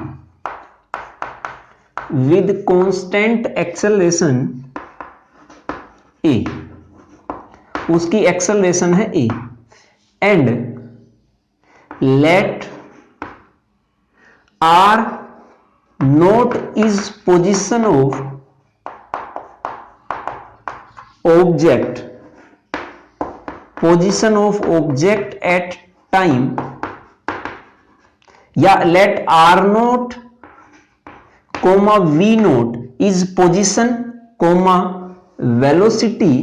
with constant acceleration A, उसकी एक्सेलरेशन है A, and let R note is position of object, position of object at time, या let R nought comma V nought is position comma velocity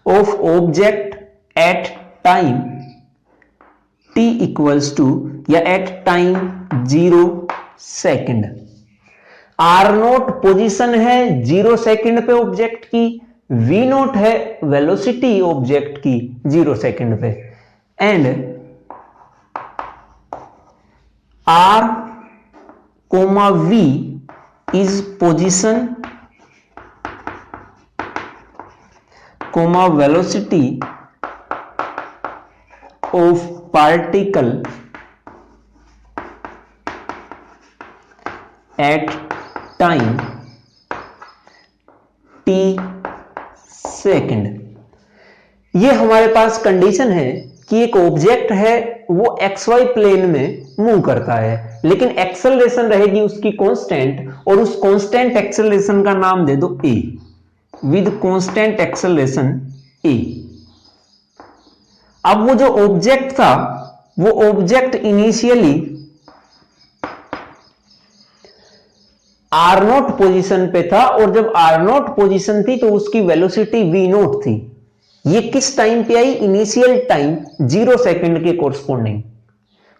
of object at time t equals to, या at time 0 second. R naught position है 0 second पे object की, V naught है velocity object की 0 second पे, and R comma V is position comma velocity of particle at time t second. ये हमारे पास condition है कि एक ऑब्जेक्ट है वो xy प्लेन में मूव करता है, लेकिन एक्सेलरेशन रहेगी उसकी कांस्टेंट, और उस कांस्टेंट एक्सेलरेशन का नाम दे दो a, with constant acceleration a। अब वो जो ऑब्जेक्ट था वो object initially R naught position पे था, और जब आर नोट पोजिशन थी तो उसकी वेलोसिटी वी नोट थी। ये किस टाइम पे आई, इनिशियल टाइम 0 सेकंड के corresponding,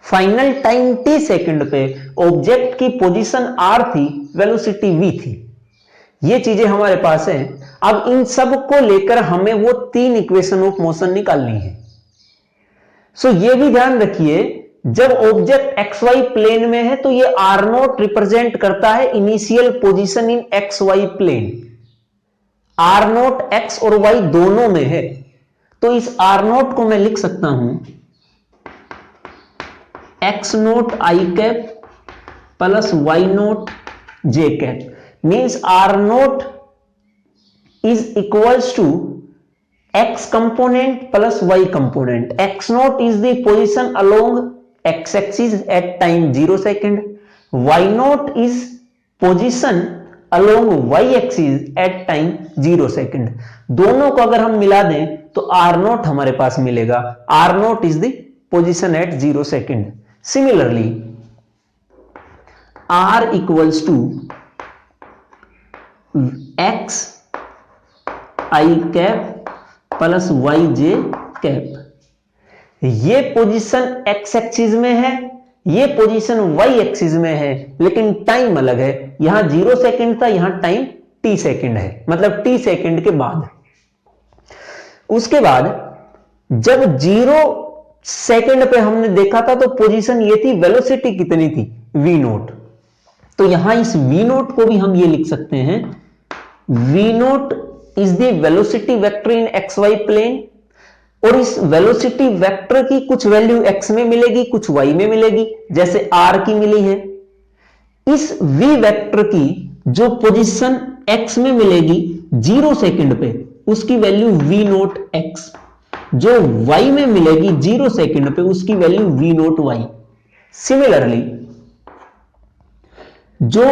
final time t second पे ऑब्जेक्ट की पोजीशन r थी, वेलोसिटी v थी। ये चीजें हमारे पास है। अब इन सब को लेकर हमें वो 3 इक्वेशन ऑफ मोशन निकालनी है। सो ये भी ध्यान रखिए, जब ऑब्जेक्ट xy प्लेन में है तो ये r नोट रिप्रेजेंट करता है initial position in xy plane. r naught x और y दोनों में है, तो इस r नोट को मैं लिख सकता हूं X naught I cap plus Y naught J cap means R note is equals to x component plus y component. x naught is the position along x axis at time 0 second. y naught is position along y axis at time 0 second. दोनों को अगर हम मिला दें तो r naught हमारे पास मिलेगा. r naught is the position at 0 second. Similarly, r equals to x I cap plus Y J cap. ये पोजीशन एक्स एक्सिस में है, ये पोजीशन वाई एक्सिस में है, लेकिन टाइम अलग है. यहां 0 सेकंड था, यहां टाइम t सेकंड है, मतलब t सेकंड के बाद. उसके बाद जब 0 सेकंड पे हमने देखा था तो पोजीशन ये थी, वेलोसिटी कितनी थी, v नोट. तो यहां इस v नोट को भी हम ये लिख सकते हैं, v naught is the velocity vector in X Y plane. और इस वेलोसिटी वेक्टर की कुछ वैल्यू x में मिलेगी, कुछ y में मिलेगी, जैसे r की मिली है. इस v वेक्टर की जो पोजीशन x में मिलेगी 0 सेकंड पे, उसकी वैल्यू v नोट x. जो y में मिलेगी 0 सेकंड पे, उसकी value v note y. Similarly जो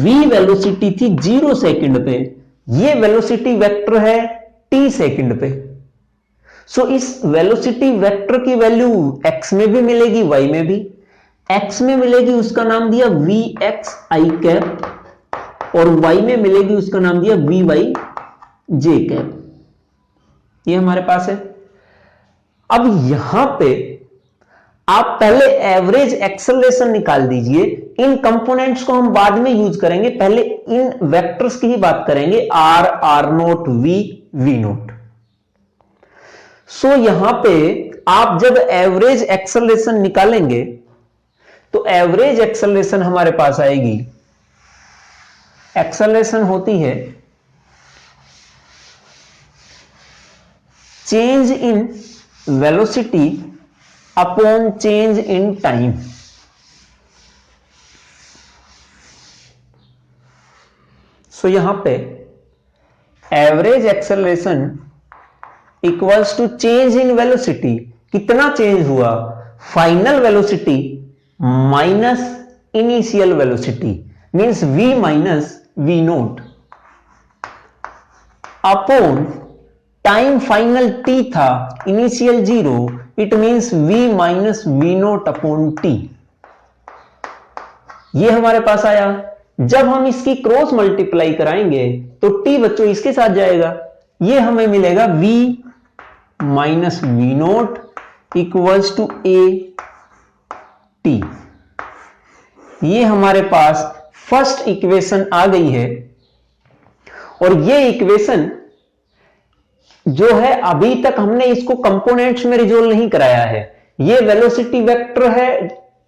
v वेलोसिटी थी 0 सेकंड पे, ये वेलोसिटी वेक्टर है t सेकंड पे. सो इस वेलोसिटी वेक्टर की वैल्यू x में भी मिलेगी, y में भी. x में मिलेगी, उसका नाम दिया vx i कैप, और y में मिलेगी, उसका नाम दिया vy j कैप. ये हमारे पास है. अब यहां पे आप पहले एवरेज एक्सेलरेशन निकाल दीजिए. इन कंपोनेंट्स को हम बाद में यूज करेंगे, पहले इन वेक्टर्स की ही बात करेंगे, r, r nought, v, v nought. So यहां पे आप जब एवरेज एक्सेलरेशन निकालेंगे तो एवरेज एक्सेलरेशन हमारे पास आएगी, एक्सेलरेशन होती है change in velocity upon change in time. So यहां पे average acceleration equals to change in velocity. कितना चेंज हुआ, final velocity minus initial velocity, means v minus v nought, upon time final t था, initial 0, it means v minus v nought upon t. ये हमारे पास आया. जब हम इसकी क्रॉस मल्टीप्लाई कराएंगे तो t बच्चों इसके साथ जाएगा, ये हमें मिलेगा v minus v naught equals to a t. ये हमारे पास फर्स्ट इक्वेशन आ गई है. और ये इक्वेशन जो है, अभी तक हमने इसको कंपोनेंट्स में रिजोल्व नहीं कराया है. ये वेलोसिटी वेक्टर है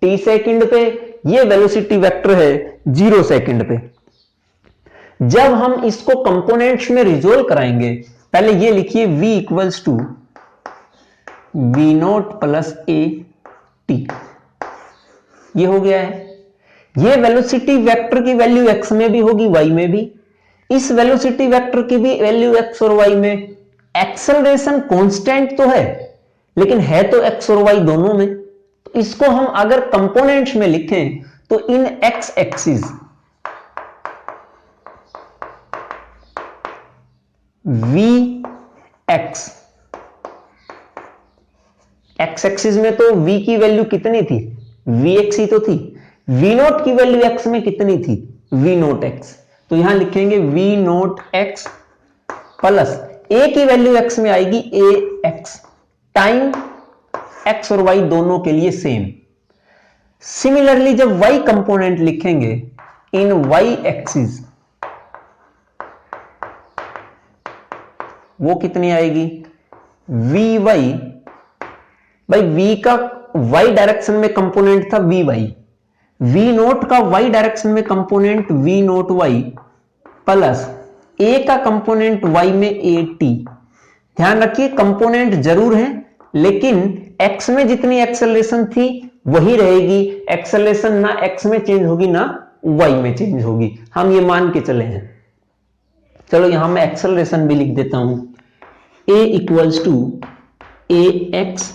t सेकंड पे, ये वेलोसिटी वेक्टर है 0 सेकंड पे. जब हम इसको कंपोनेंट्स में रिजोल्व कराएंगे, पहले ये लिखिए v equals to v naught plus a t. ये हो गया है. ये वेलोसिटी वेक्टर की वैल्यू x में भी होगी, y में भी. इस वेलोसिटी वेक्टर की भी वैल्यू x और y में. एक्सेलरेशन कांस्टेंट तो है, लेकिन है तो x और y दोनों में. तो इसको हम अगर कंपोनेंट्स में लिखें तो इन x axis vx, x axis में तो v की वैल्यू कितनी थी, vx ही तो थी. v नोट की वैल्यू x में कितनी थी, v नोट x. तो यहां लिखेंगे v note x plus a की वैल्यू x में आएगी ax. टाइम x और y दोनों के लिए सेम. सिमिलरली जब y कंपोनेंट लिखेंगे इन y एक्सिस, वो कितनी आएगी, vy. भाई v का y डायरेक्शन में कंपोनेंट था vy, v नोट का y डायरेक्शन में component v note y plus a का कंपोनेंट y में at. ध्यान रखिए कंपोनेंट जरूर है, लेकिन x में जितनी एक्सेलरेशन थी वही रहेगी, एक्सेलरेशन ना एक्स में चेंज होगी ना वाई में चेंज होगी, हम ये मान के चले हैं। चलो यहां मैं एक्सेलरेशन भी लिख देता हूं, a equals to a x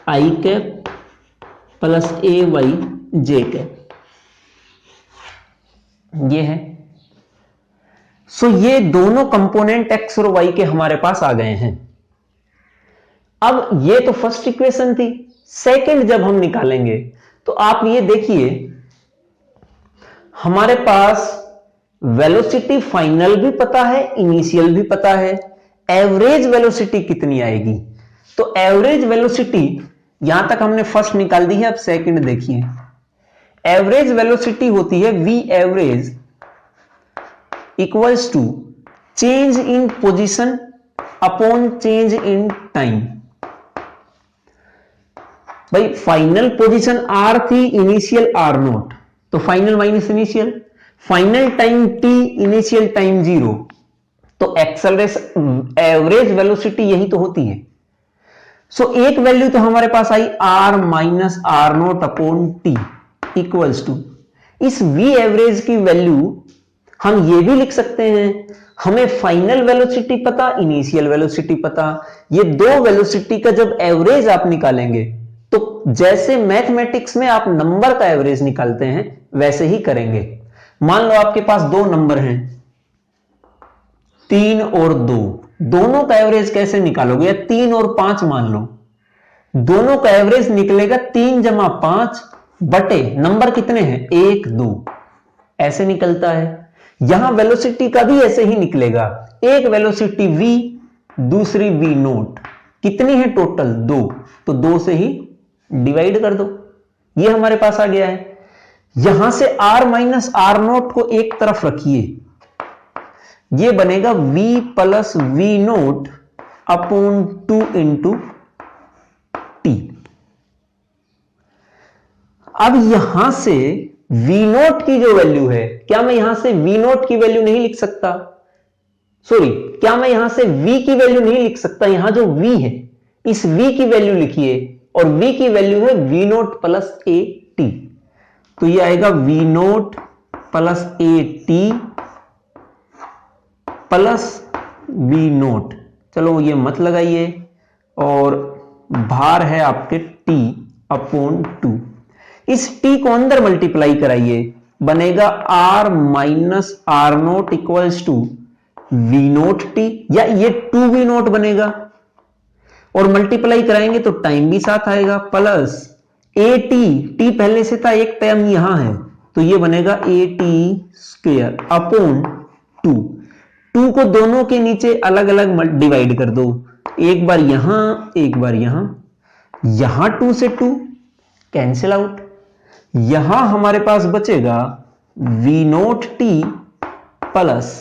I cap plus a y J cap, ये है। सो ये दोनों कंपोनेंट एक्स और वाई के हमारे पास आ गए हैं। अब ये तो फर्स्ट इक्वेशन थी, सेकंड जब हम निकालेंगे तो आप ये देखिए, हमारे पास वेलोसिटी फाइनल भी पता है, इनिशियल भी पता है, एवरेज वेलोसिटी कितनी आएगी। तो एवरेज वेलोसिटी यहां तक हमने फर्स्ट निकाल दी है, अब सेकंड देखिए। एवरेज वेलोसिटी होती है v average equals to change in position upon change in time. भाई फाइनल पोजीशन r थी, इनिशियल r नोट, तो final minus initial, final time t, initial time 0, तो एक्सेलरेशन एवरेज वेलोसिटी यही तो होती है। सो एक वैल्यू तो हमारे पास आई r minus are naught upon t equals to, इस v एवरेज की वैल्यू हम ये भी लिख सकते हैं, हमें फाइनल वेलोसिटी पता, इनिशियल वेलोसिटी पता, ये दो वेलोसिटी का जब एवरेज आप निकालेंगे तो जैसे मैथमेटिक्स में आप नंबर का एवरेज निकालते हैं वैसे ही करेंगे। मान लो आपके पास दो नंबर हैं 3 और 2, दोनों का एवरेज कैसे निकालोगे, या 3 और 5 मान लो, दोनों का एवरेज निकलेगा 3 जमा 5 बटे नंबर कितने हैं 1 2, ऐसे निकलता है। यहां वेलोसिटी का भी ऐसे ही निकलेगा, एक वेलोसिटी v, दूसरी v नोट, कितनी है टोटल 2, तो 2 से ही डिवाइड कर दो, ये हमारे पास आ गया है। यहां से r माइनस आर नोट को एक तरफ रखिए, ये बनेगा v plus v nought upon 2 into T. अब यहां से v नोट की जो वैल्यू है, क्या मैं यहां से v नोट की वैल्यू नहीं लिख सकता, सॉरी क्या मैं यहां से v की वैल्यू नहीं लिख सकता, यहां जो v है इस v की वैल्यू लिखिए, और v की वैल्यू है v naught plus A T, तो ये आएगा v naught plus A T plus v note, चलो ये मत लगाइए, और भार है आपके t अपॉन 2, इस t को अंदर मल्टीप्लाई कराइए, बनेगा r minus are note equals to v naught t, या ये 2v नोट बनेगा, और मल्टीप्लाई कराएंगे तो टाइम भी साथ आएगा, प्लस ए टी पहले से था, एक टर्म यहां है, तो ये बनेगा ए टी स्क्वायर अपॉन 2 को दोनों के नीचे अलग अलग डिवाइड कर दो, एक बार यहां एक बार यहां, यहां 2 से 2 कैंसिल आउट, यहां हमारे पास बचेगा v naught t plus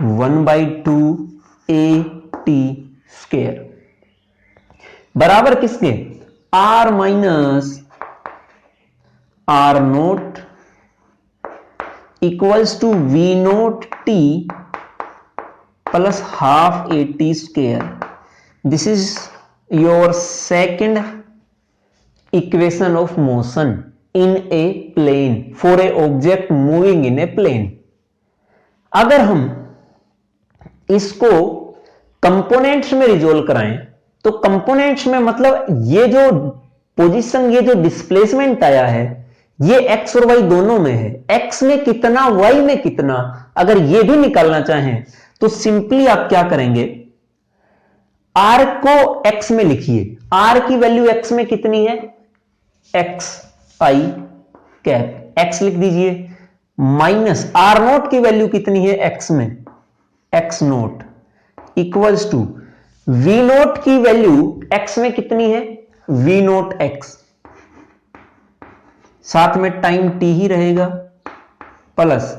1/2 a t square बराबर किसके, r minus are note equals to v naught t plus half a t square. This is your second equation of motion in a plane for a object moving in a plane. अगर हम इसको components में resolve कराएं तो components में मतलब ये जो पोजीशन, ये जो डिस्प्लेसमेंट आया है, ये x और y दोनों में है, x में कितना y में कितना, अगर ये भी निकालना चाहें तो सिंपली आप क्या करेंगे, r को x में लिखिए, r की वैल्यू x में कितनी है, x आई कैप, x लिख दीजिए, माइनस आर नोट की वैल्यू कितनी है x में, x naught equals to v naught की वैल्यू x में कितनी है, v नोट x, साथ में टाइम t ही रहेगा, प्लस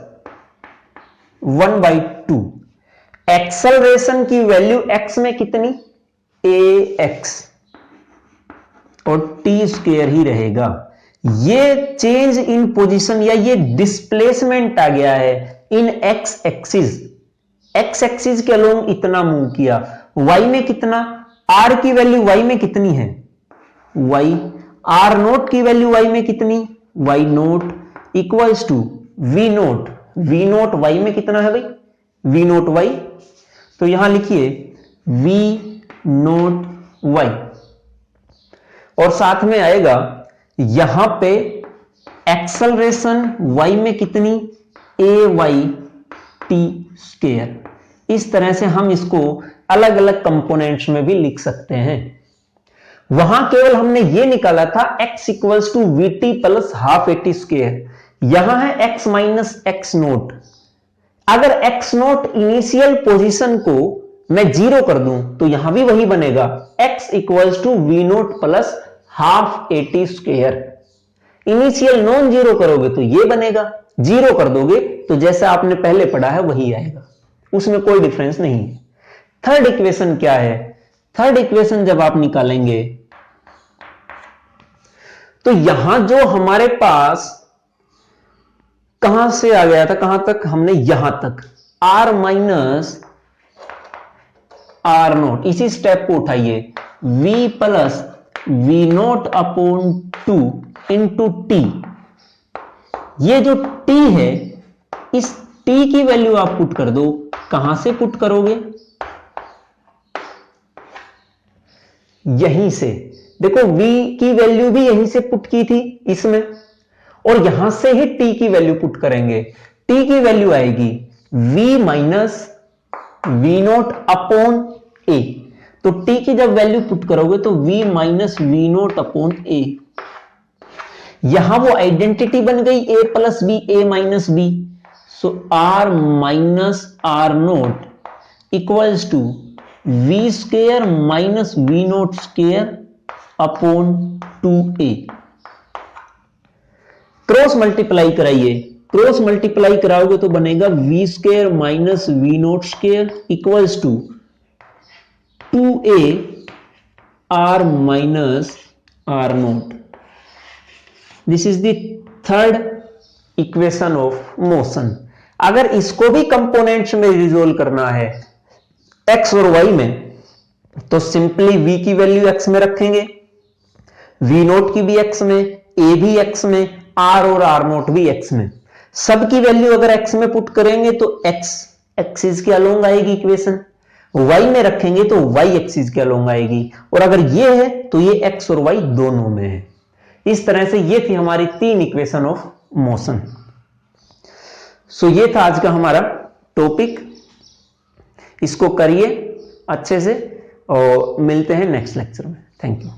1/2, एक्सेलरेशन की वैल्यू x में कितनी, ax, और t स्क्वायर ही रहेगा। ये चेंज इन पोजीशन या ये डिस्प्लेसमेंट आ गया है इन x एक्सिस, x एक्सिस के अलोंग इतना मूव किया, y में कितना, r की वैल्यू y में कितनी है, y आर नोट की वैल्यू y में कितनी, y naught equals to v naught, v naught y में कितना है भाई, वी नोट y, तो यहां लिखिए वी नोट y, और साथ में आएगा यहां पे एक्सेलरेशन y में कितनी, ए वाई टी स्क्वायर। इस तरह से हम इसको अलग अलग कंपोनेंट्स में भी लिख सकते हैं। वहां केवल हमने ये निकाला था x equals to v t plus half a t square, यहां है x माइनस एक्स नोट। अगर x नोट इनिशियल पोजीशन को मैं जीरो कर दूं तो यहां भी वही बनेगा, x equals to v naught plus half a t square. Initial non zero करोगे तो ये बनेगा, जीरो कर दोगे तो जैसा आपने पहले पढ़ा है वही आएगा, उसमें कोई डिफरेंस नहीं है। थर्ड इक्वेशन क्या है, थर्ड इक्वेशन जब आप निकालेंगे तो यहां जो हमारे पास कहां से आ गया था, कहां तक, हमने यहां तक r माइनस आर नोट, इसी स्टेप को उठाइए, v plus v note upon 2 into t. ये जो t है, इस t की वैल्यू आप पुट कर दो, कहां से पुट करोगे, यहीं से। देखो v की वैल्यू भी यहीं से पुट की थी इसमें, और यहां से ही t की वैल्यू पुट करेंगे। t की वैल्यू आएगी v minus we note upon A, तो t की जब वैल्यू पुट करोगे तो v minus we note upon A, यहां वो आइडेंटिटी बन गई a plus B, a minus B, so r minus are note equals to V square minus we note square upon 2a। Cross multiply कराइए, cross multiply कराओगे तो बनेगा V square minus we note square equals to 2a r minus are naught. This is the third equation of motion. अगर इसको भी components में resolve करना है x और y में, तो सिंपली v की वैल्यू x में रखेंगे, v नोट की भी x में, a भी x में, r और r नोट भी x में। सबकी वैल्यू अगर x में पुट करेंगे तो x एक्सिस के अलोंग आएगी इक्वेशन, y में रखेंगे तो y एक्सिस के अलोंग आएगी, और अगर ये है तो ये x और y दोनों में है। इस तरह से ये थी हमारी तीन इक्वेशन ऑफ मोशन। सो ये था आज का हमारा टॉपिक, इसको करिए अच्छे से और मिलते हैं नेक्स्ट लेक्चर में। Thank you.